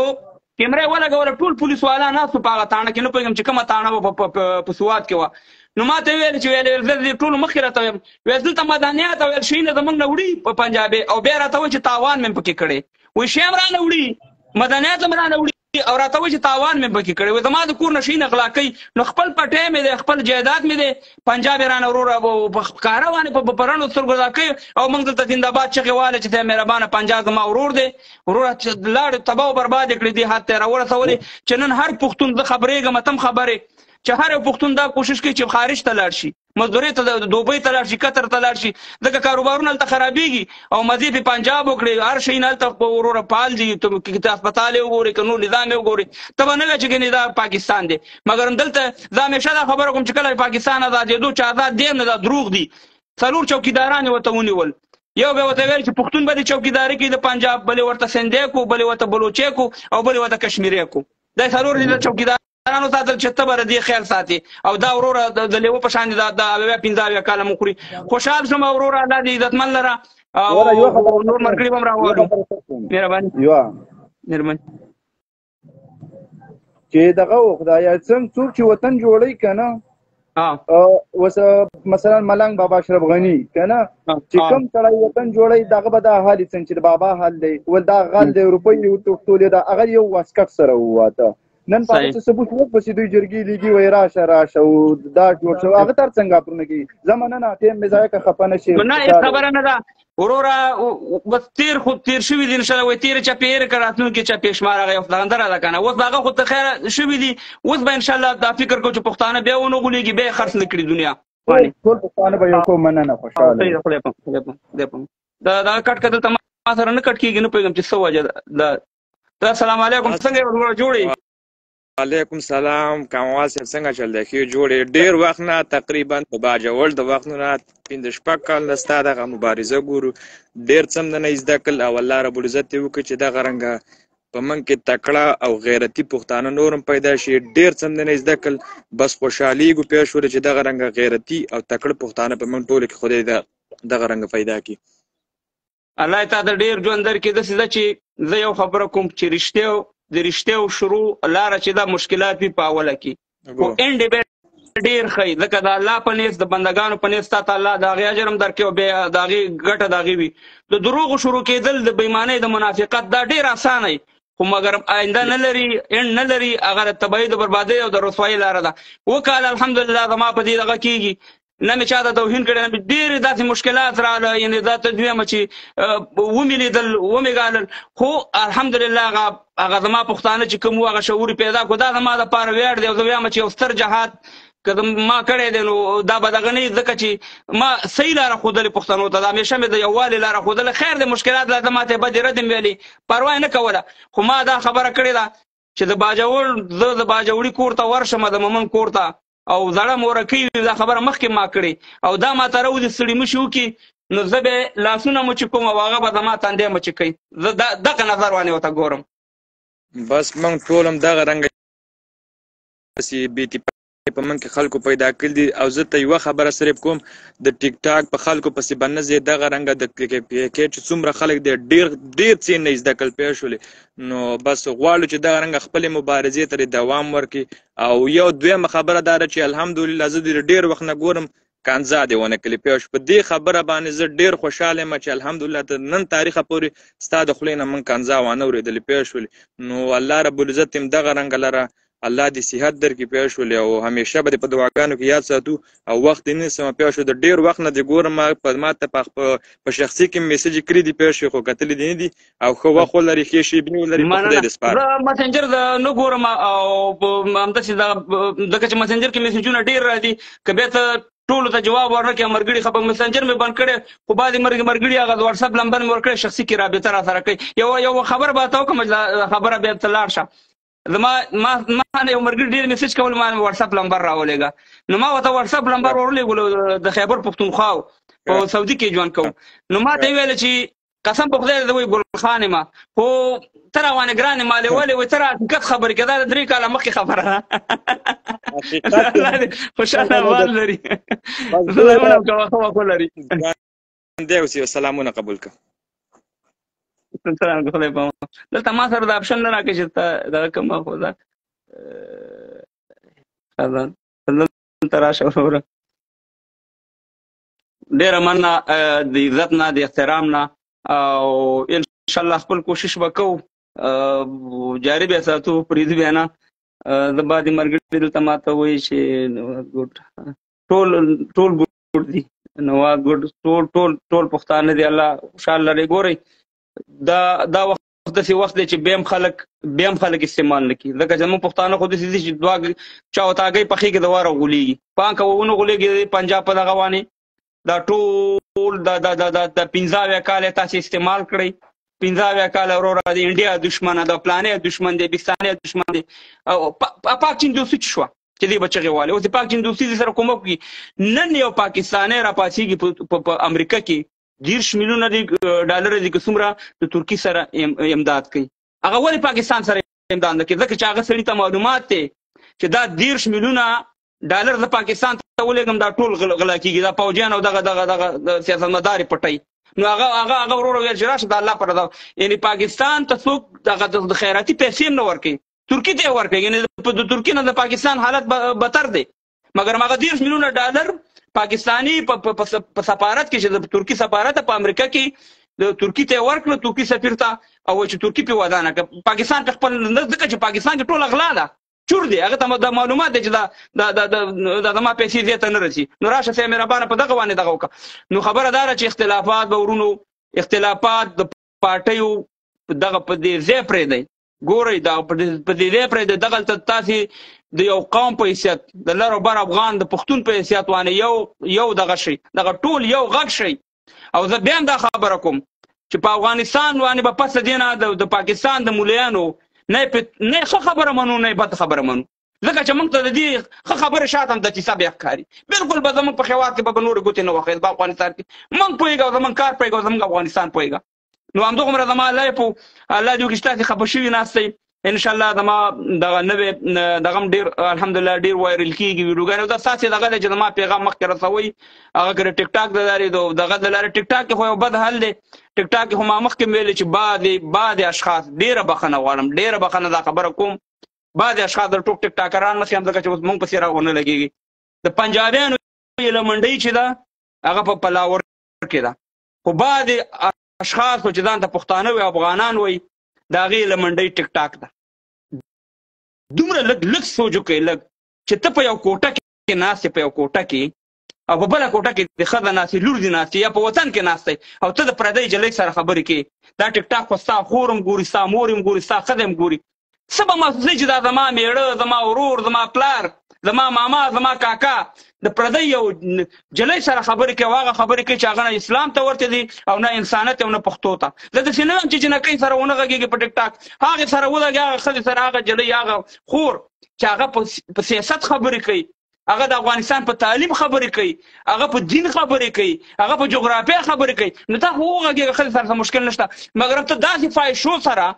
کیمره یې ولګوله ټول پولیس والا ناست په هغه تاڼه کې نه پوهېږم چې کومه تاڼه به په سوات کې وه نو ما ته ویل چې ویل زه دې ټولو مخکې راته ویم ویل دلته مدنیت او ویل شیونه زموږ نه وړي په پنجابۍ او بیا راته وایي چې تاوان مې پکې کړی وایي شی هم رانه وړي مدنیت هم رانه وړي او راته وایي چې تاوان مې پکې کړی وایي زما د کور نه شي نه غلا کوي نو خپل پټی مې دی خپل جایداد مې دی پنجاب یې رانه وروره په ښکاره باندې په رڼو سترګو دا کوي او موږ دلته زندهباد چغې واله چې ته مهربانه پنجاب زما ورور دی وروره چې لاړې تباه او برباد یې کړې دې حد ته یې راورسولې چې نن هر پښتون زه خبرېږم ته هم خبرې چې هر یو پښتون دا کوشش کوي چې خارج ته لاړ شي مزدوري ته دوبۍ ته لاړ شي قطر ته لاړ شي ځکه کاروبارونه هلته خرابېږي او مزې په پنجاب وکړي هر شی نه هلته وروره فعال دي که هسپتال یې وګورې که نور نظام یې وګورې ته به نه وایې چې ګنې دا پاکستان دی مګر دلته زه همیشه دا خبره کوم چې کله پاکستان ازادېدو چې ازاد دی نه دا دروغ دي 4 چوکیداران یې ورته ونیول یو به ورته ویل چې پښتون به د چوکیداري کوي د پنجاب بلې ورته سندی کو بلې ورته بلوچی کو او بلې ورته کشمیری کو دا 4 دي د چوکیدارانو ساتل چې ته به د دې خیال ساتي او دا وروره د لیوه په شان د 15 کاله مو خوري خوشحال شوم وروره الله دې عزتمن لره او نور مرګړي به هم راوالو مهرباني چې دغه خدایه څوک چې وطن جوړوي که نه اوس مثلا ملنګ بابا اشرف غني که نه چې کوم سړی وطن جوړوي دغه به دا حال څنګه چې د بابا حال دی ول دا غل دی روپۍ ټولې دا هغه یو واسکټ سره وواته نن په هغه څه ثبوت ورپسې دوی جرګې لیږي وایي راشه او دا جوړ شو هغه تر څنګه اپرونه کوي زمانه نه ټیم مې ځای که خفه نه شي نه خبره نه ده وروره بس تیر شوي دي انشاءالله وایي تېرې چپې هېرې کړه راتلونکي چپې شمار هغه یو دغندره ده که نه اوس به هغه خو ته خیره شوي دي اوس به انشاءالله دا فکر کوو چې پښتانه بیا ونه غولېږي بیا یې خرڅ نه کړي دنیا ټول پښتانه به یو کوم مننه خوشحاله خدای پام دا کټ که دلته ما سره نه کټ کېږي نه پوهېږم چې څه وجه ده السلام علیکم څنګه یې وروره جوړې وعلیکم سلام کاموال صاحب څنګه چل دی ښې جوړې ډېر وخت نه تقریبا په باجوړ د وخت نه 15 کال نه ستا دغه مبارزه ګورو ډېر څه هم نه زده کړل او الله ربالعزت یې وکړي چې دغه رنګه په موږ کې تکړه او غیرتي پښتانه نور هم پیدا شي ډېر څه هم نه زده کړل بس خوشحالېږو پوه شوله چې دغه رنګه غیرتي او تکړه پښتانه په موږ ټولو کې خدای دغه رنګه پیدا کړي الله یې تا ته ډېر ژوند درکړي داسې ده چې زه یو خبره کوم چې رښتیا د رښتیاو شروع لاره چې دا مشکلات وي په اوله کې خو انډ به ډېر ښه ځکه د الله په نیز د بندګانو په نیز تا ته الله د هغې اجر هم درکوي او بیا د هغې ګټه د هغې وي د دروغو شروع کېدل د بېمانۍ د منافقت دا ډېر اسانه وي خو مګر آینده نه لري انډ نه لري هغه د تباهۍ د بربادۍ او د رسوایۍ لاره ده وکاله الحمدلله زما په دې دغه کېږي نه مې چا ته توهین کړی نه مې ډېرې داسې مشکلات راغله یعنې دا ته دویمه چې ومې لیدل ومې ګالل خو الحمدلله هغه زما پښتانه چې کوم وو هغه شعور پیدا کړو دا زما دپاره ویاړ دی او زه وایم چې یو ستر جهاد که ما کړی دی نو دا به دغه نه ځکه چې ما صحیح لاره ښودلې پښتنو ته دا همیشه مې د یووالي لاره ښودله خیر د مشکلات لا ما ته بدې رد مې ویلې پروا نه کوله خو ما دا خبره کړې ده چې د باجوړ زه د باجوړي کور ته ورشم د مومن کور ته او زړه مورکۍ دا خبره مخکې ما کړې او دا ما ته راوځي ستړي مشي وکړي نو زه به لاسونه مچې کوم او هغه به زما تندی مچې کوي زه دغه نظر باندې ورته ګورم بس موږ ټول هم دغه رنګه بې اتفاقۍ په موږ کې خلکو پیدا کړي دي او زه ته یوه خبره صرف کوم د ټیک ټاک په خلکو پسې به نه ځې دغه رنګه د کې چې څومره خلک دی ډېر څه نه زده کړل پوه شولې نو بس غواړو چې دغه رنګه خپلې مبارزې ته دوام ورکړي او یو دویمه خبره دا ده چې الحمدلله زه د ډېر وخت نه ګورم کانزا دې ونه کړلې پوه شو په دې خبره باندې زه ډېر خوشحاله یم چې الحمدلله تر نن تاریخه پورې ستا د خولې نه موږ کانزا وانه اورېدلې پوه شولې نو الله ربالعزت هم دغه رنګه لره الله دې صحت درکړي پوه شولې او همیشه به دې په دعاګانو کې یاد ساتو او وخت دې نیسم پوه شو د ډېر وخت نه دې ګورم ما ته په شخصي کې میسج کړي دي پوه شو خو کتلې دې نه دي او ښه وخت ولري ښې شېبې ولري په خدای دې سپارم زه مسنجر نه ګورم او همداسې ځکه چې مسنجر کې میسجونه ډېر راځي که بیا ته ټولو ته جواب ورنکړې مرګړي خبر مسنجر مې بند کړی خو بعضې مرګړي هغه واتساپ نمبر مې ورکړی شخصي کې رابطه را سره کوي یو خبره به ته وکړم خبره بیا ته لاړ شه ما یو مرګړي ډېر میسج کول ما واتساپ نمبر راولېږه نو ما ورته واتساپ نمبر ورولېږلو د خیبر پښتونخوا په سعودي کې ژوند کوم نو ما ته یې ویله چې قسم په خدای د وایي ګل خان یم خو ته روانې ګرانې مالې ولې وایي ته را حقیقت خبرې کوې دا د 3 کاله مخکې خبره ده خوشحاله احوال لري سلامونه کوه ښه وخت ولري دی اوسې سلامونه قبول کړه سلام خدای پامه دلته ما سره د اپشن نه راکړي چې ته دغه کومه خو ده دلته راشه وروره ډېره مننه د عزت نه د احترام نه او انشاءالله خپل کوشش به کوو جاري بیا ساتو پرېږدو بیا نه د بعدې مرګړي دلته ما ته وایي چې ټول ګوډ دي نواز ګوډ ټول پښتانه دي الله خوشحال لري ګورئ دا وخت داسې وخت دی چې بیا هم خلک استعمال نه کړي، ځکه چې زموږ پښتانه خو داسې دي چې دوه چا وتاګۍ پخې کې د واره غولېږي، پام کوه ونه غولېږي پنجاب په دغه باندې دا ټول د 15 کاله تاسې استعمال کړئ، 15 کاله وروره د انډیا دشمنه د پلانې دشمن دی بستانې دشمن دی. او پاک چین دوستي څه شوه چې دې به چغې والي؟ اوس د پاک چین دوستي سره کومک وکړي. نن یو پاکستانی راپاڅېږي په امریکا کې 10 میلیونه ډالر دي که څومره د ترکي سره امداد کوي. هغه ولې پاکستان سره امداد نه کوي؟ ځکه چې هغه سړي ته معلومات دی چې دا 10 میلیونه ډالر د پاکستان ته ولېږم دا ټول غلا کېږي، دا پوجیان او دغه سیاستمدارې پټوي. نو هغه وروره ویل چې راشه د الله پر دا، یعنې پاکستان ته څوک دغه د خیراتي پیسې هم نه ورکوي، ترکي ته یې ورکوي. یعنې د ترکي نه د پاکستان حالت بدتر دی. مګر هغه 10 میلیونه ډالر پاکستاني په سفارت کې چې د ترکي سفارت په امریکا کې د ترکي ته یې ورکړه، ترکي سفیر ته، او چې ترکي پې ودانه کړه. پاکستان په خپل ځکه چې پاکستان کې ټول غلا ده، چور دی، هغه ته د معلومات دی چې دا زما پیسې دې ته نه رسي. نو راشه سې مهربانه په دغه باندې دغه وکړه. نو خبره دا ده چې اختلافات به ورونو، اختلافات د پارټیو دغه په دې ځای پرېږدئ. ګورئ په دې ځای پرېږدئ، دغلته تاسې د یو قوم په حیثیت، د لر او بر افغان د پښتون په حیثیت باندې یو دغه شي، دغه ټول یو غږ شي. او زه بیا هم دا خبره کوم چې په افغانستان باندې به پس دې نه د پاکستان د مولیانو نه ښه خبره منو نه بد خبره منو، ځکه چې موږ ته د دې ښه خبرې شاته هم د کیسه بیا ښکاري. بالکل به زموږ په هېواد کې به نورې ګوتې نه وخېد، په افغانستان کې موږ پوهېږو، زموږ کار پوهېږو، زموږ افغانستان پوهېږو. نو همدغومره زما الله دې وکړي چې تاسې خفه شوي ناست یئ. انشاءالله زما دغه نوې دغه هم ډېر الحمدلله ډېر وایرل کېږي ویډیوګانې، او دا ستاسې دغه دی چې زما پیغام مخکې رسوئ. هغه که د ټیک ټاک د لارې دغه د لارې، ټیک ټاک کې خو یو بد حل دی. ټیک ټاک کې خو ما مخکې ویلې چې بعضې اشخاص، ډېره بخښنه غواړم، ډېره بخښنه دا خبره کوم، بعضې اشخاص د ټوک ټیک ټاکران مخې هم ځکه چې اوس موږ پسې راونه لګېږي. د پنجابیانو یې لمنډۍ چې ده هغه په پلاور کې ده، خو بعضې اشخاص خو چې ځان ته پښتانه وي افغانان وایي د هغې لمنډۍ ټیک ټاک ده. دومره لږ سوچ وکړئ، لږ چې ته په یو کوټه کې ناست یې، په یو کوټه کې او په بله کوټه کې د ښځه ناستې، لور دې ناستې، یا په وطن کې ناستی او ته د پردۍ جلۍ سره خبرې کوې. دا ټیک ټاک خو ستا خور هم ګوري، ستا مور هم ګوري، ستا ښځه هم ګوري. څه به محسوسوي چې دا زما میړه، زما ورور، زما پلار، زما ماما، زما کاکا د پردۍ یو جلۍ سره خبرې کوي، او هغه خبرې کوي چې هغه نه اسلام ته ورته دي او نه انسانیت او نه پښتو ته. زه داسې نه یم چې جنکۍ سره ونه غږېږي په ټیک ټاک، هغې سره ولګي، هغه ښځې سره، هغه جلۍ، هغه خور چې هغه په سیاست خبرې کوي، هغه د افغانستان په تعلیم خبرې کوي، هغه په دین خبرې کوي، هغه په جغرافیه خبرې کوي. نو تا خو وغږېږه، ښځې سره مشکل نشته. مګر ته داسې فایشو سره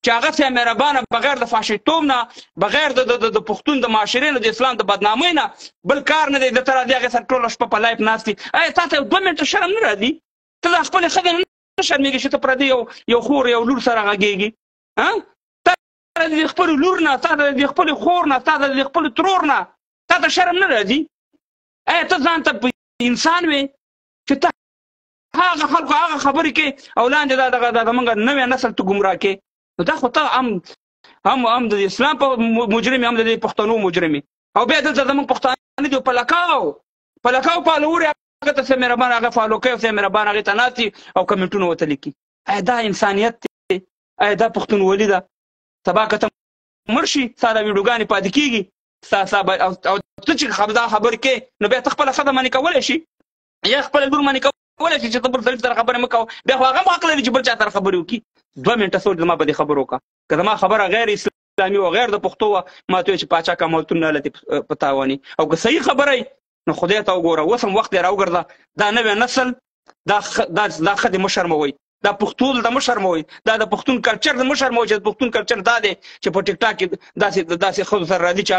چې هغه سه مهربانه، بغیر د فاشیتوب نه، بغیر د پښتون د معاشرې نه، د اسلام د بدنامۍ نه بل کار نه دی. د ته راځي هغې سره ټوله شپه په لایف ناست دي. ایا تا ته 2 منټه شرم نه راځي؟ ته د خپلې ښځې نه شرمېږي چې ته پردي یو خور یو لور سره غږېږي؟ تا د خپلې لور نه، تا د خپلې خور نه، تا د خپلې ترور نه تا ته شرم نه راځي؟ ایا ته ځان ته انسان وې چې ته هغه خلکو هغه خبرې کوې او لاندې دا زموږ نوی نسل ته ګمراه کوې؟ نو دا خو ته هم د اسلام په مجرم هم د پښتنو مجرم، او بیا دلته زموږ پښتانه دي په لکاو فالوور یې هغه ته څه مهربان هغه فالو کوي، څه مهربان هغې ته ناست او کمنټونه ورته لیکي. ایا دا انسانیت دی؟ ایا دا پښتونولي ده؟ سبا که ته مړ شي ستا دا ویډیوګانې پاتې کېږي، او ته چې دا خبرې کوې نو بیا ته خپله ښځه منې کولی شي یا خپله لور منې کولی شي چې ته بل سړي سره خبرې مه کوه. بیا خو هغه هم حق لري چې بل چا سره خبرې وکړي. 2 منټه سوچ زما په دې خبرو وکړه. که زما خبره غیر اسلامي او غیر د پښتو وه، ما ته وایي چې پاچا کمالتون نه لتې په تاواني. او که صحیح خبره یې نو خدای ته وګوره، اوس هم وخت دی راوګرځه. دا نوی نسل دا ښځې مه شرموئ، دا پښتو ته مه شرموئ، دا د پښتون کلچر مه شرموئ. چې د پښتون کلچر دا دی چې په ټیک ټاک کې داسې ښځو سره راځي چې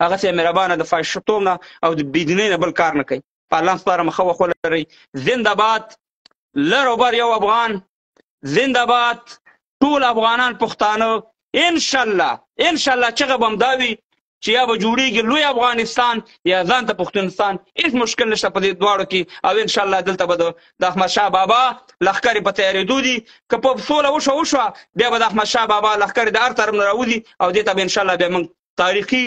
هغه سې مهربانه د فاشیتوب نه او د بېدینۍ نه بل کار نه کوي. په الله سپارم، ښه وخت ولرئ. زنده‌باد لر او بر یو افغان، زنده‌باد ټول افغانان پښتانه. انشاءالله چغه به همدا وي چې یا به جوړېږي لوی افغانستان یا ځان ته پښتونستان. هېڅ مشکل نشته په دې دواړو کې. او انشاءالله دلته به د احمدشاه بابا لښکرې په تیارېدو دي. که په سوله وشوه بیا به د احمدشاه بابا لښکرې د هر طرف نه راوځي، او دې ته به انشاءالله بیا موږ تاریخي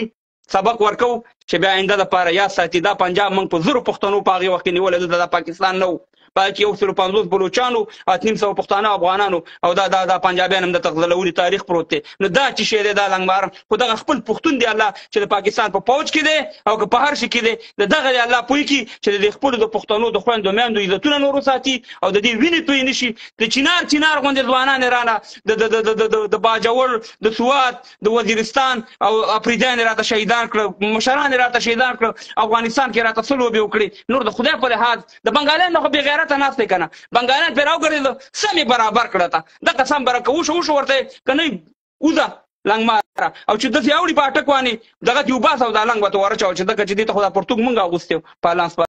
سبق ورکو چې بیا آینده دپاره یاد ساتي. دا پنجاب موږ په 1000 پښتنو په هغې وخت کې نیولی، دلته دا پاکستان نه و. په کې 150 بلوچانو 300 پښتانه افغانانو او دا پنجابیان هم د تغزلولي تاریخ پروت دی. نو دا چې شی دی دا لنګمارم خو دغه خپل پښتون دی الله چې د پاکستان په پوج کې دی او که په هر شي کې دی د دغه الله پوي کې چې د خپل د پښتنو د خويندو میندو عزتونه نور ساتي او د دې وینې توی نشي. د چینار غوندې ځوانان رانه د باجوړ د سوات د وزیرستان او افریدیان راته شهیدان کړ مشران راته شهیدان کړ افغانستان کې راته څه لوبې وکړي. نور د خدای په لحاظ د بنګالیانو خو بې غیرته ناست دی که نه بنګالیان پرې راوګرځېده سم یې برابر کړه ته دغه سم برکه وشو ورته که نه وځه لنګماره او چې داسې اوړي په اټک وانې دغه دې وباسه او دا لنګ به ته ورچوه چې دغه چې دې ته خو دا پرتوګ مونږ اغوستی و په لانس